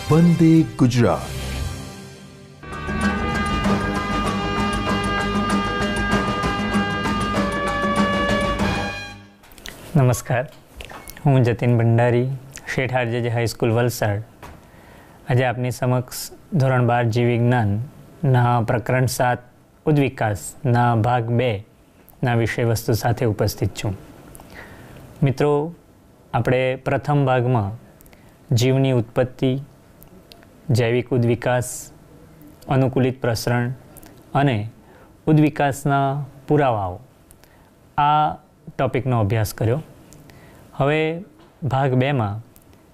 વંદે ગુજરાત. નમસ્કાર, હું જતીન ભંડારી, શેઠ આરજેજે હાઈસ્કૂલ વલસાડ. આજે આપની સમક્ષ ધોરણ 12 જીવ વિજ્ઞાનના પ્રકરણ 7 ઉદ્વિકાસના ભાગ 2ના વિષય વસ્તુ સાથે ઉપસ્થિત છું. મિત્રો, આપણે પ્રથમ ભાગમાં જીવની ઉત્પત્તિ, જૈવિક ઉદ્વિકાસ, અનુકૂલિત પ્રસરણ અને ઉદ્વિકાસના પુરાવાઓ આ ટૉપિકનો અભ્યાસ કર્યો. હવે ભાગ 2માં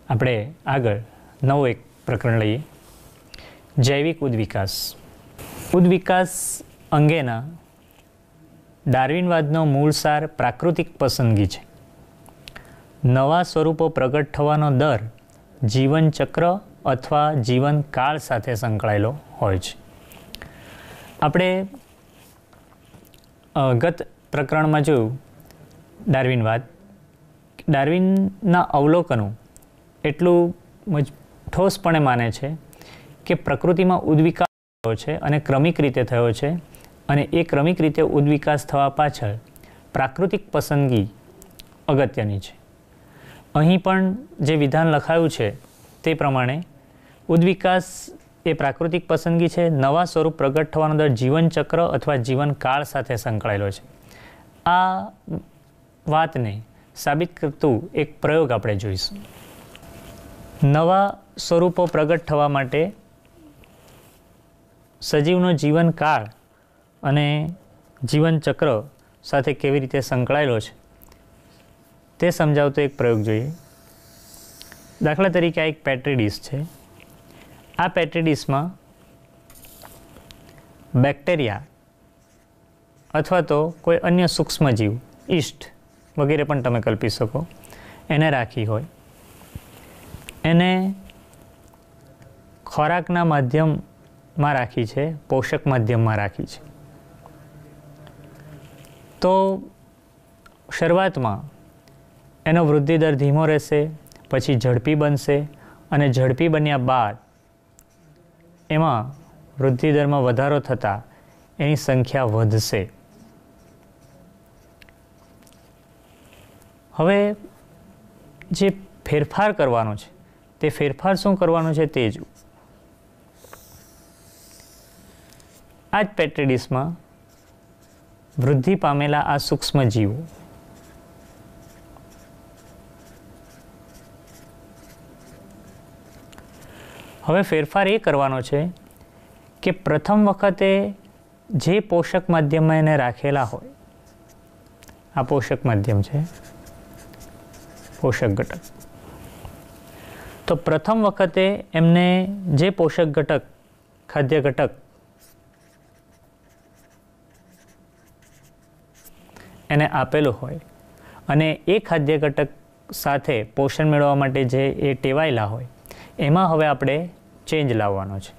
આપણે આગળ નવું એક પ્રકરણ લઈએ, જૈવિક ઉદ્વિકાસ. ઉદ્વિકાસ અંગેના ડાર્વિનવાદનો મૂળ સાર પ્રાકૃતિક પસંદગી છે. નવા સ્વરૂપો પ્રગટ થવાનો દર જીવનચક્ર અથવા જીવનકાળ સાથે સંકળાયેલો હોય છે. આપણે ગત પ્રકરણમાં જોયું ડાર્વિનવાદ. ડાર્વિનના અવલોકનો એટલું ઠોસપણે માને છે કે પ્રકૃતિમાં ઉદ્વિકાસ થયો છે અને ક્રમિક રીતે થયો છે, અને એ ક્રમિક રીતે ઉદ્વિકાસ થવા પાછળ પ્રાકૃતિક પસંદગી અગત્યની છે. અહીં પણ જે વિધાન લખાયું છે તે પ્રમાણે ઉદ્વિકાસ એ પ્રાકૃતિક પસંદગી છે. નવા સ્વરૂપ પ્રગટ થવાનો દર જીવનચક્ર અથવા જીવનકાળ સાથે સંકળાયેલો છે. આ વાતને સાબિત કરતું એક પ્રયોગ આપણે જોઈશું. નવા સ્વરૂપો પ્રગટ થવા માટે સજીવનો જીવનકાળ અને જીવનચક્ર સાથે કેવી રીતે સંકળાયેલો છે તે સમજાવતો એક પ્રયોગ જોઈએ. દાખલા તરીકે આ એક પેટ્રી ડીશ છે. આ પેટ્રી ડીશમાં બેક્ટેરિયા અથવા તો કોઈ અન્ય સૂક્ષ્મજીવ, ઈસ્ટ વગેરે પણ તમે કલ્પી શકો, એને રાખી હોય. એને ખોરાકના માધ્યમમાં રાખી છે, પોષક માધ્યમમાં રાખી છે. તો શરૂઆતમાં એનો વૃદ્ધિ દર ધીમો રહેશે, પછી ઝડપી બનશે, અને ઝડપી બન્યા બાદ એમાં વૃદ્ધિ દરમાં વધારો થતાં એની સંખ્યા વધશે. હવે જે ફેરફાર કરવાનો છે તે ફેરફાર શું કરવાનો છે તે જુઓ. આ જ પેટ્રી ડીશમાં વૃદ્ધિ પામેલા આ સૂક્ષ્મ જીવો હવે ફેરફાર એ કરવાનો છે કે પ્રથમ વખતે જે પોષક માધ્યમમાં એને રાખેલા હોય, આ પોષક માધ્યમ છે, પોષક ઘટક. તો પ્રથમ વખતે એમને જે પોષક ઘટક, ખાદ્ય ઘટક એને આપેલું હોય અને એ ખાદ્ય ઘટક સાથે પોષણ મેળવવા માટે જે એ ટેવાયેલા હોય એમાં હવે આપણે ચેન્જ લાવવાનો છે.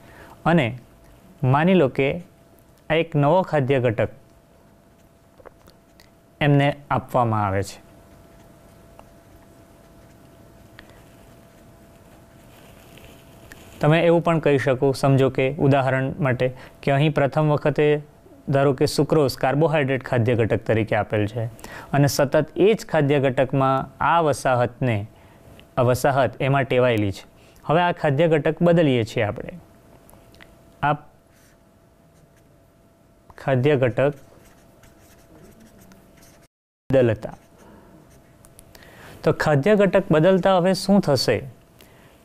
અને માની લો કે આ એક નવો ખાદ્ય ઘટક એમને આપવામાં આવે છે. તમે એવું પણ કહી શકો, સમજો કે ઉદાહરણ માટે કે અહીં પ્રથમ વખતે ધારો કે સુક્રોઝ કાર્બોહાઈડ્રેટ ખાદ્ય ઘટક તરીકે આપેલ છે, અને સતત એ જ ખાદ્ય ઘટકમાં આ વસાહત એમાં ટેવાયેલી છે. હવે આ ખાદ્ય ઘટક બદલીએ છીએ આપણે. આ ખાદ્ય ઘટક બદલતા, તો ખાદ્ય ઘટક બદલતા હવે શું થશે?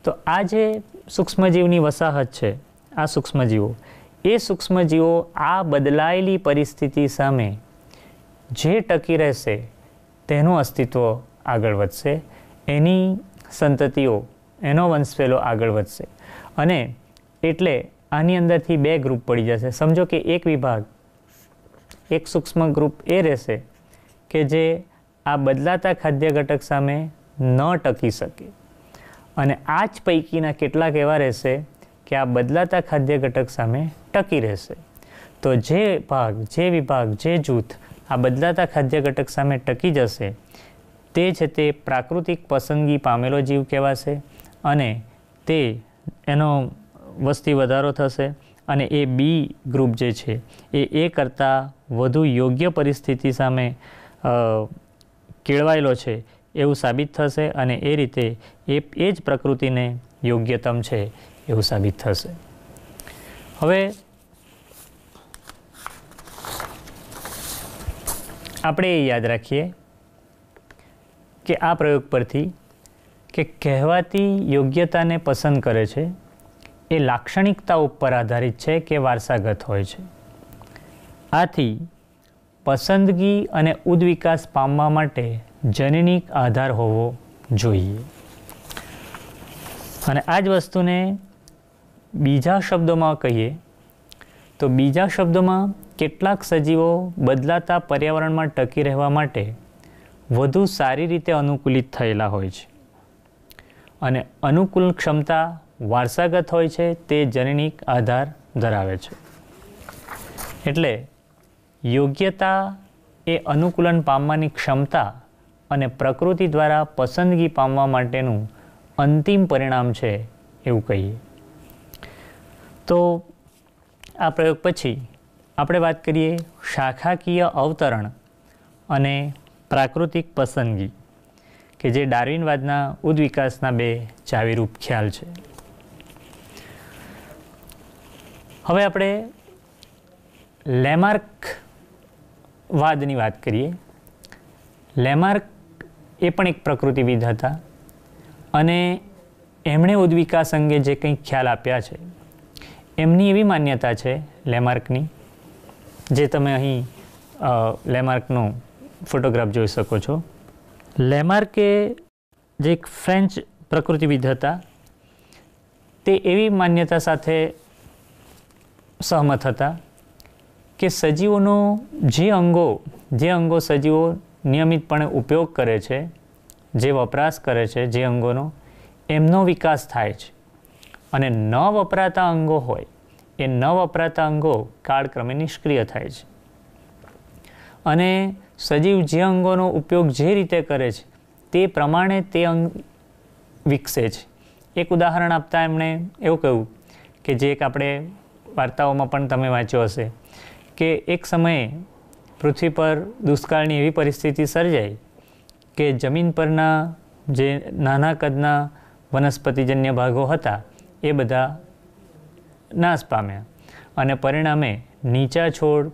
તો આ જે સૂક્ષ્મજીવની વસાહત છે, આ સૂક્ષ્મજીવો, એ સૂક્ષ્મજીવો આ બદલાયેલી પરિસ્થિતિ સામે જે ટકી રહેશે તેનું અસ્તિત્વ આગળ વધશે, એની સંતતિઓ, એનો વંશવેલો આગળ વધશે. અને એટલે આની અંદરથી બે ગ્રુપ પડી જશે. સમજો કે એક વિભાગ, એક સૂક્ષ્મ ગ્રુપ એ રહેશે કે જે આ બદલાતા ખાદ્ય ઘટક સામે ન ટકી શકે, અને આ જ પૈકીના કેટલાક એવા રહેશે કે આ બદલાતા ખાદ્ય ઘટક સામે ટકી રહેશે. તો જે વિભાગ, જે જૂથ આ બદલાતા ખાદ્ય ઘટક સામે ટકી જશે તે છે તે પ્રાકૃતિક પસંદગી પામેલો જીવ કહેવાશે, અને તે એનો વસ્તી વધારો થશે અને એ બી ગ્રુપ જે છે એ કરતાં વધુ યોગ્ય પરિસ્થિતિ સામે કેળવાયેલો છે એવું સાબિત થશે અને એ રીતે એ જ પ્રકૃતિને યોગ્યતમ છે એવું સાબિત થશે. હવે આપણે એ યાદ રાખીએ કે આ પ્રયોગ પરથી કે કહેવાતી યોગ્યતાને પસંદ કરે છે એ લાક્ષણિકતા ઉપર આધારિત છે કે વારસાગત હોય છે. આથી પસંદગી અને ઉદ્વિકાસ પામવા માટે જનનિક આધાર હોવો જોઈએ. અને આ જ વસ્તુને બીજા શબ્દોમાં કહીએ તો બીજા શબ્દોમાં કેટલાક સજીવો બદલાતા પર્યાવરણમાં ટકી રહેવા માટે વધુ સારી રીતે અનુકૂલિત થયેલા હોય છે અને અનુકૂલ ક્ષમતા વારસાગત હોય છે તે જનનિક આધાર ધરાવે છે. એટલે યોગ્યતા એ અનુકૂલન પામવાની ક્ષમતા અને પ્રકૃતિ દ્વારા પસંદગી પામવા માટેનું અંતિમ પરિણામ છે એવું કહીએ. તો આ પ્રયોગ પછી આપણે વાત કરીએ શાખાકીય અવતરણ અને પ્રાકૃતિક પસંદગી કે જે ડાર્વિનવાદના ઉદ્વિકાસના બે ચાવીરૂપ ખ્યાલ છે. હવે આપણે લેમાર્ક વાદની વાત કરીએ. લેમાર્ક એ પણ એક પ્રકૃતિવિદ હતા અને એમણે ઉદ્વિકાસ અંગે જે કંઈ ખ્યાલ આપ્યા છે એમની એવી માન્યતા છે લેમાર્કની, જે તમે અહીં લેમાર્કનો ફોટોગ્રાફ જોઈ શકો છો. લેમાર્કે જે એક ફ્રેન્ચ પ્રકૃતિવિદ હતા તે એવી માન્યતા સાથે સહમત હતા કે સજીવોનો જે અંગો સજીવો નિયમિતપણે ઉપયોગ કરે છે, જે વપરાશ કરે છે, જે અંગોનો એમનો વિકાસ થાય છે અને ન વપરાતા અંગો હોય એ ન વપરાતા અંગો કાળક્રમે નિષ્ક્રિય થાય છે. અને સજીવ જે અંગોનો ઉપયોગ જે રીતે કરે છે તે પ્રમાણે તે અંગ વિકસે છે. એક ઉદાહરણ આપતા એમણે એવું કહ્યું કે જે એક આપણે વાર્તાઓમાં પણ તમે વાંચ્યો હશે કે એક સમયે પૃથ્વી પર દુષ્કાળની એવી પરિસ્થિતિ સર્જાઈ કે જમીન પરના જે નાના કદના વનસ્પતિજન્ય ભાગો હતા એ બધા નાશ પામ્યા અને પરિણામે નીચા છોડ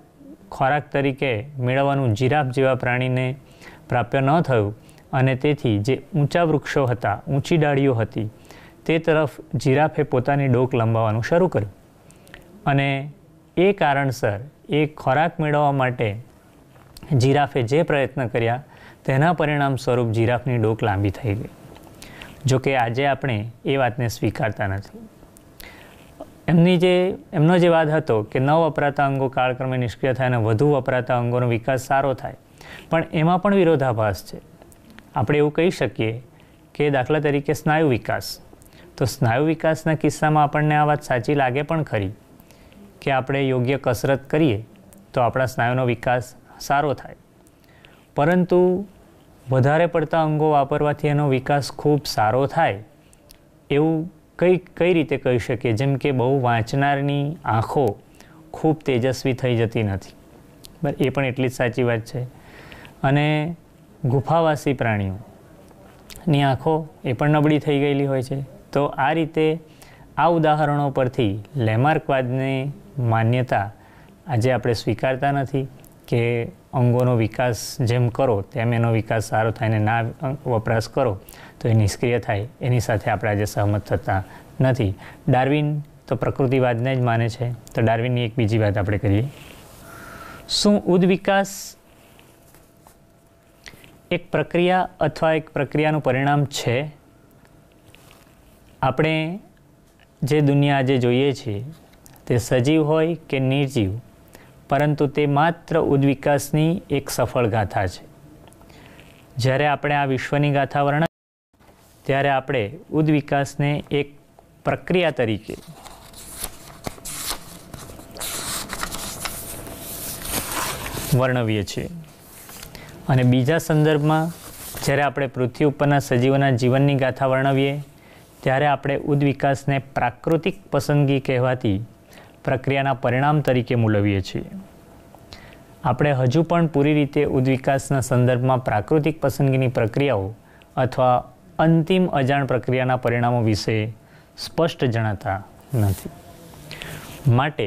ખોરાક તરીકે મેળવવાનું જીરાફ જેવા પ્રાણીને પ્રાપ્ય ન થયું અને તેથી જે ઊંચા વૃક્ષો હતા, ઊંચી ડાળીઓ હતી તે તરફ જીરાફે પોતાની ડોક લંબાવવાનું શરૂ કર્યું અને એ કારણસર એ ખોરાક મેળવવા માટે જીરાફે જે પ્રયત્ન કર્યા તેના પરિણામ સ્વરૂપ જીરાફની ડોક લાંબી થઈ ગઈ. જોકે આજે આપણે એ વાતને સ્વીકારતા નથી. એમનો જે વાદ હતો કે ન વપરાતા અંગો કાળક્રમે નિષ્ક્રિય થાય અને વધુ વપરાતા અંગોનો વિકાસ સારો થાય, પણ એમાં પણ વિરોધાભાસ છે. આપણે એવું કહી શકીએ કે દાખલા તરીકે સ્નાયુ વિકાસ, તો સ્નાયુ વિકાસના કિસ્સામાં આપણને આ વાત સાચી લાગે પણ ખરી કે આપણે યોગ્ય કસરત કરીએ તો આપણા સ્નાયુનો વિકાસ સારો થાય, પરંતુ વધારે પડતા અંગો વાપરવાથી એનો વિકાસ ખૂબ સારો થાય એવું કઈ રીતે કહી શકીએ? જેમ કે બહુ વાંચનારની આંખો ખૂબ તેજસ્વી થઈ જતી નથી, બરાબર, એ પણ એટલી જ સાચી વાત છે. અને ગુફાવાસી પ્રાણીઓની આંખો એ પણ નબળી થઈ ગયેલી હોય છે. તો આ રીતે આ ઉદાહરણો પરથી લેમાર્કવાદની માન્યતા આજે આપણે સ્વીકારતા નથી કે અંગોનો વિકાસ જેમ કરો તેમ એનો વિકાસ સારો થાય ને ના વપરાશ કરો તો એ નિષ્ક્રિય થાય, એની સાથે આપણે આજે સહમત થતા નથી. ડાર્વિન તો પ્રકૃતિવાદને જ માને છે. તો ડાર્વિનની એક બીજી વાત આપણે કરીએ. શું ઉદ્વિકાસ એક પ્રક્રિયા અથવા એક પ્રક્રિયાનું પરિણામ છે? આપણે જે દુનિયા આજે જોઈએ છીએ તે સજીવ હોય કે નિર્જીવ, પરંતુ તે માત્ર ઉદ્વિકાસની એક સફળ ગાથા છે. જ્યારે આપણે આ વિશ્વની ગાથા વર્ણવીએ ત્યારે આપણે ઉદ્વિકાસને એક પ્રક્રિયા તરીકે વર્ણવીએ છીએ અને બીજા સંદર્ભમાં જ્યારે આપણે પૃથ્વી ઉપરના સજીવોના જીવનની ગાથા વર્ણવીએ ત્યારે આપણે ઉદ્વિકાસને પ્રાકૃતિક પસંદગી કહેવાતી પ્રક્રિયાના પરિણામ તરીકે મૂલવીએ છીએ. આપણે હજુ પણ પૂરી રીતે ઉદ્વિકાસના સંદર્ભમાં પ્રાકૃતિક પસંદગીની પ્રક્રિયાઓ અથવા અંતિમ અજાણ પ્રક્રિયાના પરિણામો વિશે સ્પષ્ટ જણાતા નથી. માટે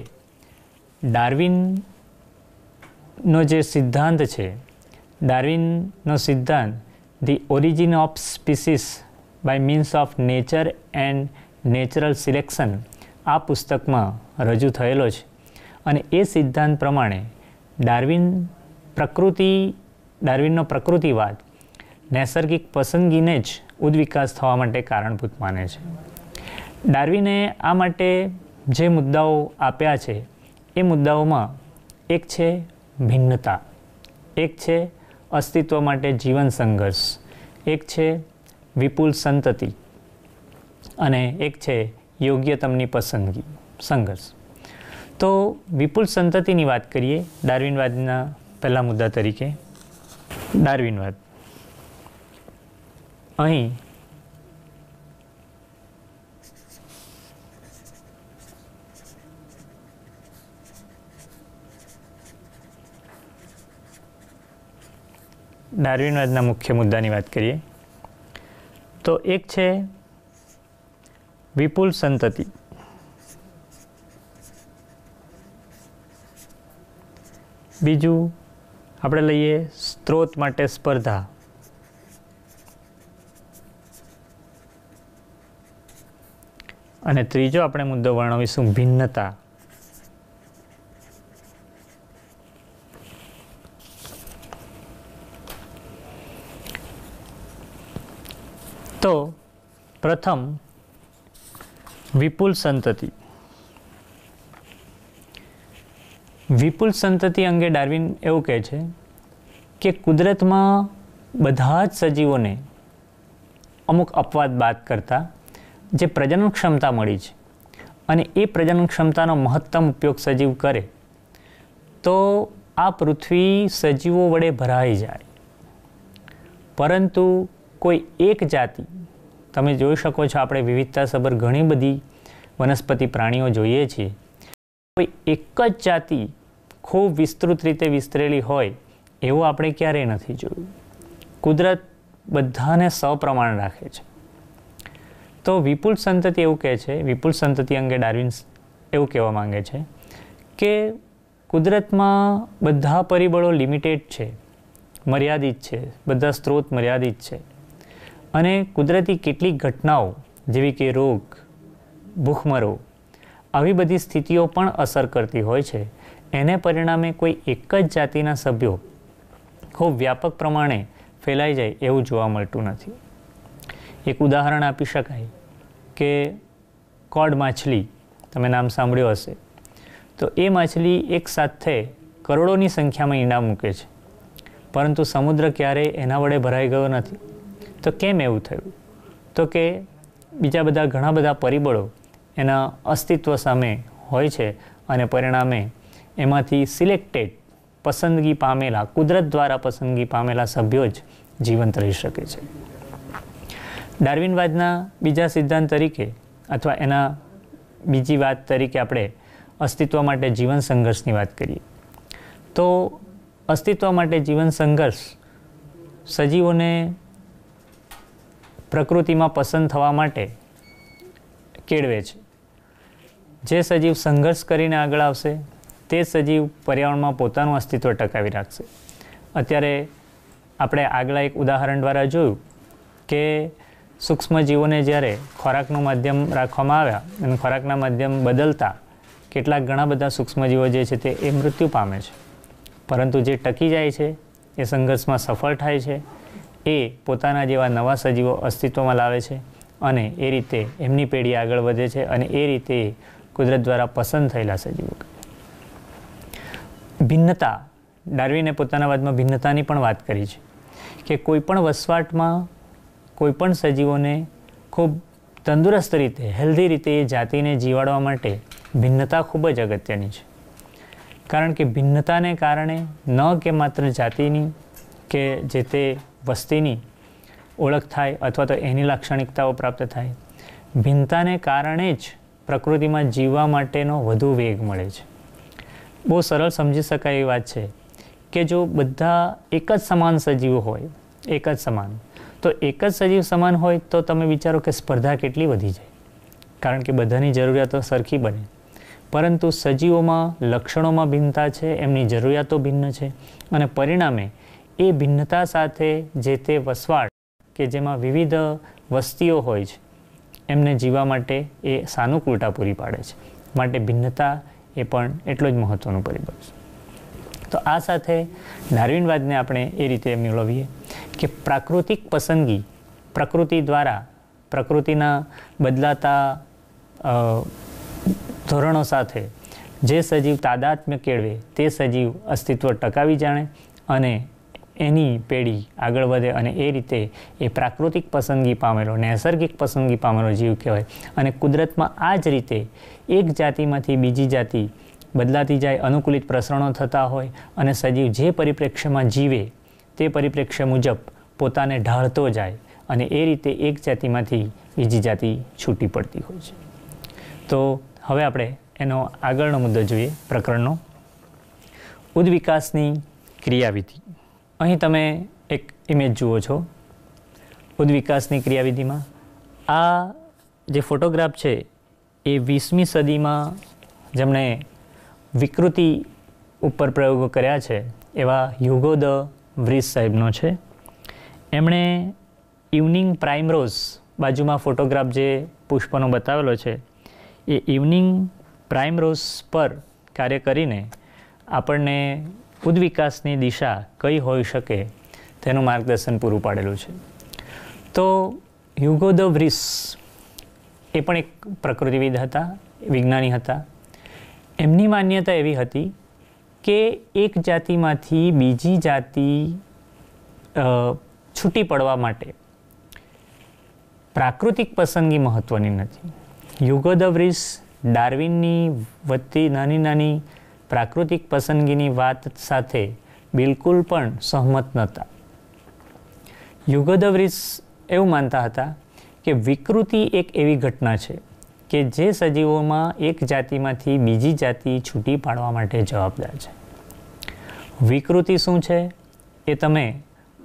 ડાર્વિનનો જે સિદ્ધાંત છે, ડાર્વિનનો સિદ્ધાંત the origin of species by means of nature and natural selection આ પુસ્તકમાં રજૂ થયેલો છે. અને એ સિદ્ધાંત પ્રમાણે ડાર્વિનનો પ્રકૃતિવાદ નૈસર્ગિક પસંદગીને જ ઉદ્વિકાસ થવા માટે કારણભૂત માને છે. ડાર્વિને આ માટે જે મુદ્દાઓ આપ્યા છે એ મુદ્દાઓમાં એક છે ભિન્નતા, એક છે અસ્તિત્વ માટે જીવન સંઘર્ષ, એક છે વિપુલ સંતતિ અને એક છે યોગ્યતમની પસંદગી સંઘર્ષ. તો વિપુલ સંતતિની વાત કરીએ ડાર્વિનવાદના પહેલા મુદ્દા તરીકે. ડાર્વિનવાદ અહીં ડાર્વિનવાદના મુખ્ય મુદ્દાની વાત કરીએ તો એક છે વિપુલ સંતતિ, બીજું આપણે લઈએ સ્ત્રોત માટે સ્પર્ધા, અને ત્રીજો આપણે મુદ્દો વર્ણવીશું ભિન્નતા. તો પ્રથમ વિપુલ સંતતિ. વિપુલ સંતતિ અંગે ડાર્વિન એવું કહે છે કે કુદરતમાં બધા જ સજીવોને અમુક અપવાદ બાદ કરતાં જે પ્રજનન ક્ષમતા મળી છે અને એ પ્રજનન ક્ષમતાનો મહત્તમ ઉપયોગ સજીવ કરે તો આ પૃથ્વી સજીવો વડે ભરાઈ જાય. પરંતુ કોઈ એક જાતિ, તમે જોઈ શકો છો આપણે વિવિધતાસભર ઘણી બધી વનસ્પતિ પ્રાણીઓ જોઈએ છીએ, કોઈ એક જ જાતિ ખૂબ વિસ્તૃત રીતે વિસ્તરેલી હોય એવું આપણે ક્યારેય નથી જોયું. કુદરત બધાને સપ્રમાણ રાખે છે. તો વિપુલ સંતતિ એવું કહે છે, વિપુલ સંતતિ અંગે ડાર્વિન એવું કહેવા માંગે છે કે કુદરતમાં બધા પરિબળો લિમિટેડ છે, મર્યાદિત છે, બધા સ્ત્રોત મર્યાદિત છે અને કુદરતી કેટલીક ઘટનાઓ જેવી કે રોગ, ભૂખમરો આવી બધી સ્થિતિઓ પણ અસર કરતી હોય છે. એને પરિણામે કોઈ એક જ જાતિના સભ્યો ખૂબ વ્યાપક પ્રમાણે ફેલાઈ જાય એવું જોવા મળતું નથી. એક ઉદાહરણ આપી શકાય કે કોડ માછલી, તમે નામ સાંભળ્યું હશે. તો એ માછલી એક સાથે કરોડોની સંખ્યામાં ઈંડા મૂકે છે, પરંતુ સમુદ્ર ક્યારેય એના વડે ભરાઈ ગયો નથી. તો કેમ એવું થયું? તો કે બીજા બધા ઘણા બધા પરિબળો એના અસ્તિત્વ સામે હોય છે અને પરિણામે એમાંથી સિલેક્ટેડ, પસંદગી પામેલા, કુદરત દ્વારા પસંદગી પામેલા સભ્યો જ જીવંત રહી શકે છે. ડાર્વિનવાદના બીજા સિદ્ધાંત તરીકે અથવા એના બીજી વાત તરીકે આપણે અસ્તિત્વ માટે જીવન સંઘર્ષની વાત કરીએ તો અસ્તિત્વ માટે જીવન સંઘર્ષ સજીવોને પ્રકૃતિમાં પસંદ થવા માટે કેળવે છે. જે સજીવ સંઘર્ષ કરીને આગળ આવશે તે સજીવ પર્યાવરણમાં પોતાનું અસ્તિત્વ ટકાવી રાખશે. અત્યારે આપણે આગલા એક ઉદાહરણ દ્વારા જોયું કે સૂક્ષ્મજીવોને જ્યારે ખોરાકનું માધ્યમ રાખવામાં આવ્યા અને ખોરાકના માધ્યમ બદલતા કેટલાક ઘણા બધા સૂક્ષ્મજીવો જે છે તે એ મૃત્યુ પામે છે, પરંતુ જે ટકી જાય છે એ સંઘર્ષમાં સફળ થાય છે, એ પોતાના જેવા નવા સજીવો અસ્તિત્વમાં લાવે છે અને એ રીતે એમની પેઢી આગળ વધે છે અને એ રીતે કુદરત દ્વારા પસંદ થયેલા સજીવો. ભિન્નતા, ડાર્વિને પોતાના વાદમાં ભિન્નતાની પણ વાત કરી છે કે કોઈ પણ વસવાટમાં કોઈ પણ સજીવોને ખૂબ તંદુરસ્ત રીતે, હેલ્ધી રીતે એ જાતિને જીવાડવા માટે ભિન્નતા ખૂબ જ અગત્યની છે. કારણ કે ભિન્નતાને કારણે ન કે માત્ર જાતિની કે જે તે વસ્તીની ઓળખ થાય અથવા તો એની લાક્ષણિકતાઓ પ્રાપ્ત થાય, ભિન્નતાને કારણે જ પ્રકૃતિમાં જીવવા માટેનો વધુ વેગ મળે છે. બહુ સરળ સમજી શકાય એવી વાત છે કે જો બધા એક જ સમાન સજીવો હોય, એક જ સમાન, તો એક જ સજીવ સમાન હોય તો તમે વિચારો કે સ્પર્ધા કેટલી વધી જાય, કારણ કે બધાની જરૂરિયાતો સરખી બને. પરંતુ સજીવોમાં લક્ષણોમાં ભિન્નતા છે, એમની જરૂરિયાતો ભિન્ન છે, અને પરિણામે એ ભિન્નતા સાથે જે તે વસવાટ કે જેમાં વિવિધ વસ્તીઓ હોય છે એમને જીવવા માટે એ સાનુકૂળતા પૂરી પાડે છે. માટે ભિન્નતા એ પણ એટલો જ મહત્ત્વનું પરિબળ છે. તો આ સાથે ડાર્વિનવાદને આપણે એ રીતે મેળવીએ કે પ્રાકૃતિક પસંદગી, પ્રકૃતિ દ્વારા પ્રકૃતિના બદલાતા ધોરણો સાથે જે સજીવ તાદાત્મ્ય કેળવે તે સજીવ અસ્તિત્વ ટકાવી જાણે અને એની પેઢી આગળ વધે, અને એ રીતે એ પ્રાકૃતિક પસંદગી પામેલો, નૈસર્ગિક પસંદગી પામેલો જીવ કહેવાય. અને કુદરતમાં આ જ રીતે એક જાતિમાંથી બીજી જાતિ બદલાતી જાય, અનુકૂલિત પ્રસરણો થતા હોય, અને સજીવ જે પરિપ્રેક્ષ્યમાં જીવે તે પરિપ્રેક્ષ્ય મુજબ પોતાને ઢાળતો જાય, અને એ રીતે એક જાતિમાંથી બીજી જાતિ છૂટી પડતી હોય છે. તો હવે આપણે એનો આગળનો મુદ્દો જોઈએ, પ્રકરણનો ઉદ્વિકાસની ક્રિયાવિધિ. અહીં તમે એક ઇમેજ જુઓ છો ઉદ્વિકાસની ક્રિયાવિધિમાં. આ જે ફોટોગ્રાફ છે એ 20મી સદીમાં જેમણે વિકૃતિ ઉપર પ્રયોગો કર્યા છે એવા હ્યુગો દ વ્રીસ સાહેબનો છે. એમણે ઇવનિંગ પ્રાઇમરોઝ બાજુમાં ફોટોગ્રાફ જે પુષ્પનો બતાવેલો છે એ ઇવનિંગ પ્રાઇમરોઝ પર કાર્ય કરીને આપણને ઉદ્વિકાસની દિશા કઈ હોઈ શકે તેનું માર્ગદર્શન પૂરું પાડેલું છે. તો હ્યુગો દ વ્રીસ એ પણ એક પ્રકૃતિવિદ હતા, વિજ્ઞાની હતા. એમની માન્યતા એવી હતી કે એક જાતિમાંથી બીજી જાતિ છૂટી પડવા માટે પ્રાકૃતિક પસંદગી મહત્ત્વની નથી. હ્યુગો દ વ્રીસ ડાર્વિનની વધતી નાની નાની પ્રાકૃતિક પસંદગીની વાત સાથે બિલકુલ પણ સહમત નહોતા. હ્યુગો દ વ્રીસ એવું માનતા હતા કે વિકૃતિ એક એવી ઘટના છે કે જે સજીવોમાં એક જાતિમાંથી બીજી જાતિ છૂટી પાડવા માટે જવાબદાર છે. વિકૃતિ શું છે એ તમે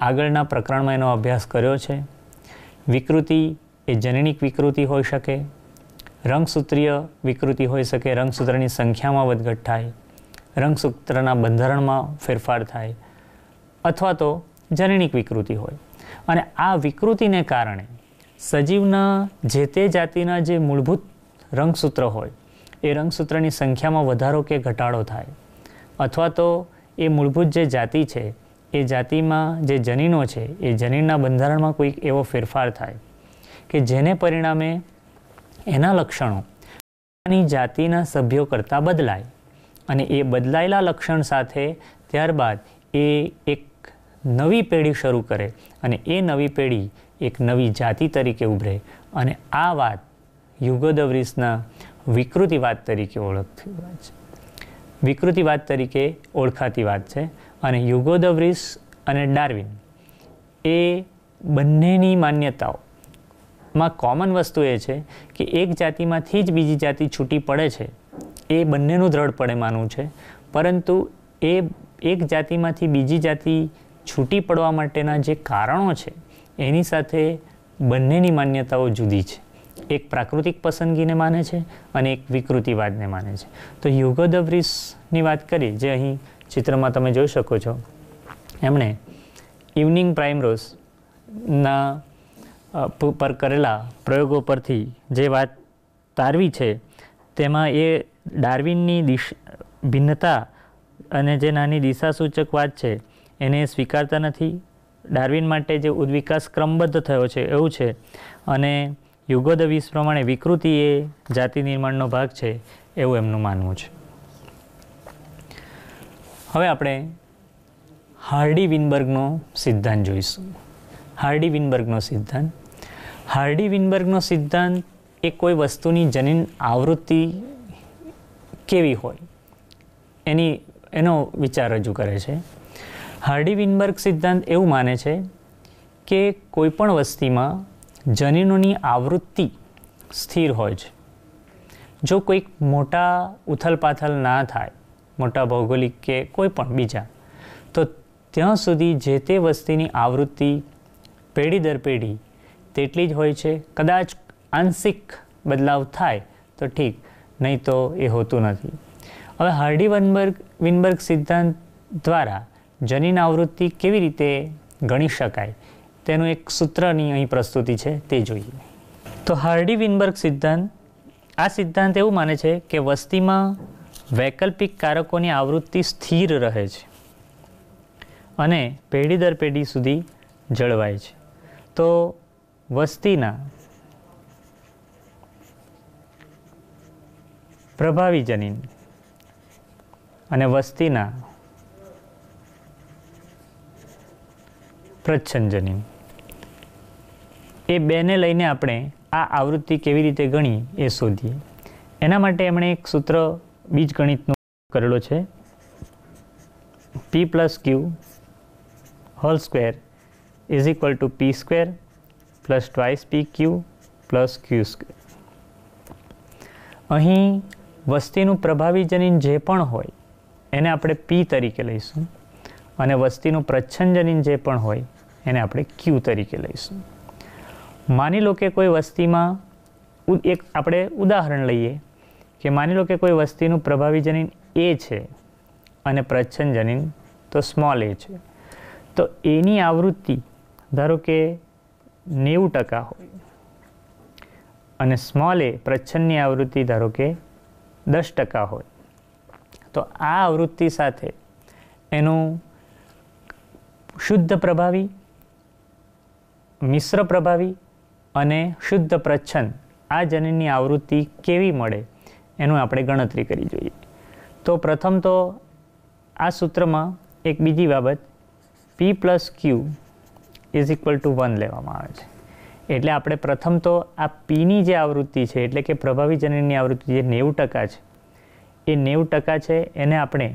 આગળના પ્રકરણમાં એનો અભ્યાસ કર્યો છે. વિકૃતિ એ જનનિક વિકૃતિ હોઈ શકે, રંગસૂત્રીય વિકૃતિ હોઈ શકે, રંગસૂત્રની સંખ્યામાં વધઘટ થાય, રંગસૂત્રના બંધારણમાં ફેરફાર થાય, અથવા તો જનનિક વિકૃતિ હોય. અને આ વિકૃતિને કારણે સજીવના જે તે જાતિના જે મૂળભૂત રંગસૂત્ર હોય એ રંગસૂત્રની સંખ્યામાં વધારો કે ઘટાડો થાય, અથવા તો એ મૂળભૂત જે જાતિ છે એ જાતિમાં જે જનીનો છે એ જનીનના બંધારણમાં કોઈક એવો ફેરફાર થાય કે જેને પરિણામે એના લક્ષણો પોતાની જાતિના સભ્યો કરતાં બદલાય, અને એ બદલાયેલા લક્ષણ સાથે ત્યારબાદ એ એક નવી પેઢી શરૂ કરે, અને એ નવી પેઢી એક નવી જાતિ તરીકે ઉભરે. અને આ વાત હ્યુગો દ વ્રીસના વિકૃતિવાદ તરીકે ઓળખતી વાત છે, વિકૃતિવાદ તરીકે ઓળખાતી વાત છે. અને હ્યુગો દ વ્રીસ અને ડાર્વિન એ બંનેની માન્યતાઓમાં કોમન વસ્તુ એ છે કે એક જાતિમાંથી જ બીજી જાતિ છૂટી પડે છે એ બંનેનું દ્રઢપણે માનવું છે. પરંતુ એ એક જાતિમાંથી બીજી જાતિ છૂટી પડવા માટેના જે કારણો છે એની સાથે બંનેની માન્યતાઓ જુદી છે. એક પ્રાકૃતિક પસંદગીને માને છે અને એક વિકૃતિવાદને માને છે. તો હ્યુગો દ વ્રીસની વાત કરી, જે અહીં ચિત્રમાં તમે જોઈ શકો છો, એમણે ઇવનિંગ પ્રાઇમરોઝના પર કરેલા પ્રયોગો પરથી જે વાત તારવી છે તેમાં એ ડાર્વિનની ભિન્નતા અને જે નાની દિશાસૂચક વાત છે એને સ્વીકારતા નથી. ડાર્વિન માટે જે ઉદ્વિકાસ ક્રમબદ્ધ થયો છે એવું છે, અને હ્યુગો દ વ્રીસ પ્રમાણે વિકૃતિ એ જાતિ નિર્માણનો ભાગ છે એવું એમનું માનવું છે. હવે આપણે હાર્ડી વિનબર્ગનો સિદ્ધાંત જોઈશું. હાર્ડી વિનબર્ગનો સિદ્ધાંત. હાર્ડી વિનબર્ગનો સિદ્ધાંત એ કોઈ વસ્તુની જનીન આવૃત્તિ કેવી હોય એનો વિચાર રજૂ કરે છે. હાર્ડી વિનબર્ગ સિદ્ધાંત એવું માને છે કે કોઈપણ વસ્તીમાં જનીનોની આવૃત્તિ સ્થિર હોય છે. જો કોઈક મોટા ઉથલપાથલ ના થાય, મોટા ભૌગોલિક કે કોઈ પણ બીજા, તો ત્યાં સુધી જે તે વસ્તીની આવૃત્તિ પેઢી દર પેઢી તેટલી જ હોય છે. કદાચ આંશિક બદલાવ થાય તો ઠીક, નહીં તો એ હોતું નથી. હવે હાર્ડી-વિનબર્ગ સિદ્ધાંત દ્વારા જનીન આવૃત્તિ કેવી રીતે ગણી શકાય તેનું એક સૂત્રની અહીં પ્રસ્તુતિ છે, તે જોઈએ. તો હાર્ડી-વિનબર્ગ સિદ્ધાંત, આ સિદ્ધાંત એવું માને છે કે વસ્તીમાં વૈકલ્પિક કારકોની આવૃત્તિ સ્થિર રહે છે અને પેઢી દર પેઢી સુધી જળવાય છે. તો વસ્તીના પ્રભાવી જનીન અને વસ્તીના પ્રચ્છન્ન જનીન, એ બેને લઈને આપણે આ આવૃત્તિ કેવી રીતે ગણી એ શોધીએ. એના માટે એમણે એક સૂત્ર બીજગણિતનું કરેલો છે, p + q whole square is equal to p square plus twice pq plus q square. અહીં વસ્તીનું પ્રભાવી જનીન જે પણ હોય એને આપણે p તરીકે લઈશું અને વસ્તીનું પ્રચ્છન્ન જનીન જે પણ હોય એને આપણે q તરીકે લઈશું. માની લો કે કોઈ વસ્તીમાં એક આપણે ઉદાહરણ લઈએ કે માની લો કે કોઈ વસ્તીનું પ્રભાવી જનીન a છે અને પ્રચ્છન્ન જનીન તો સ્મોલ a છે. તો એની આવૃત્તિ ધારો કે 90% હોય અને સ્મોલ a પ્રચ્છન્નની આવૃત્તિ ધારો કે 10% હોય. તો આ આવૃત્તિ સાથે એનું શુદ્ધ પ્રભાવી, મિશ્ર પ્રભાવી અને શુદ્ધ પ્રચ્છન્ન આ જનીનની આવૃત્તિ કેવી મળે એનું આપણે ગણતરી કરી જોઈએ. તો પ્રથમ તો આ સૂત્રમાં એક બીજી બાબત, p + q is equal to 1 લેવામાં આવે છે. એટલે આપણે પ્રથમ તો આ પીની જે આવૃત્તિ છે, એટલે કે પ્રભાવી જનીનની આવૃત્તિ જે 90% છે, એ 90% છે એને આપણે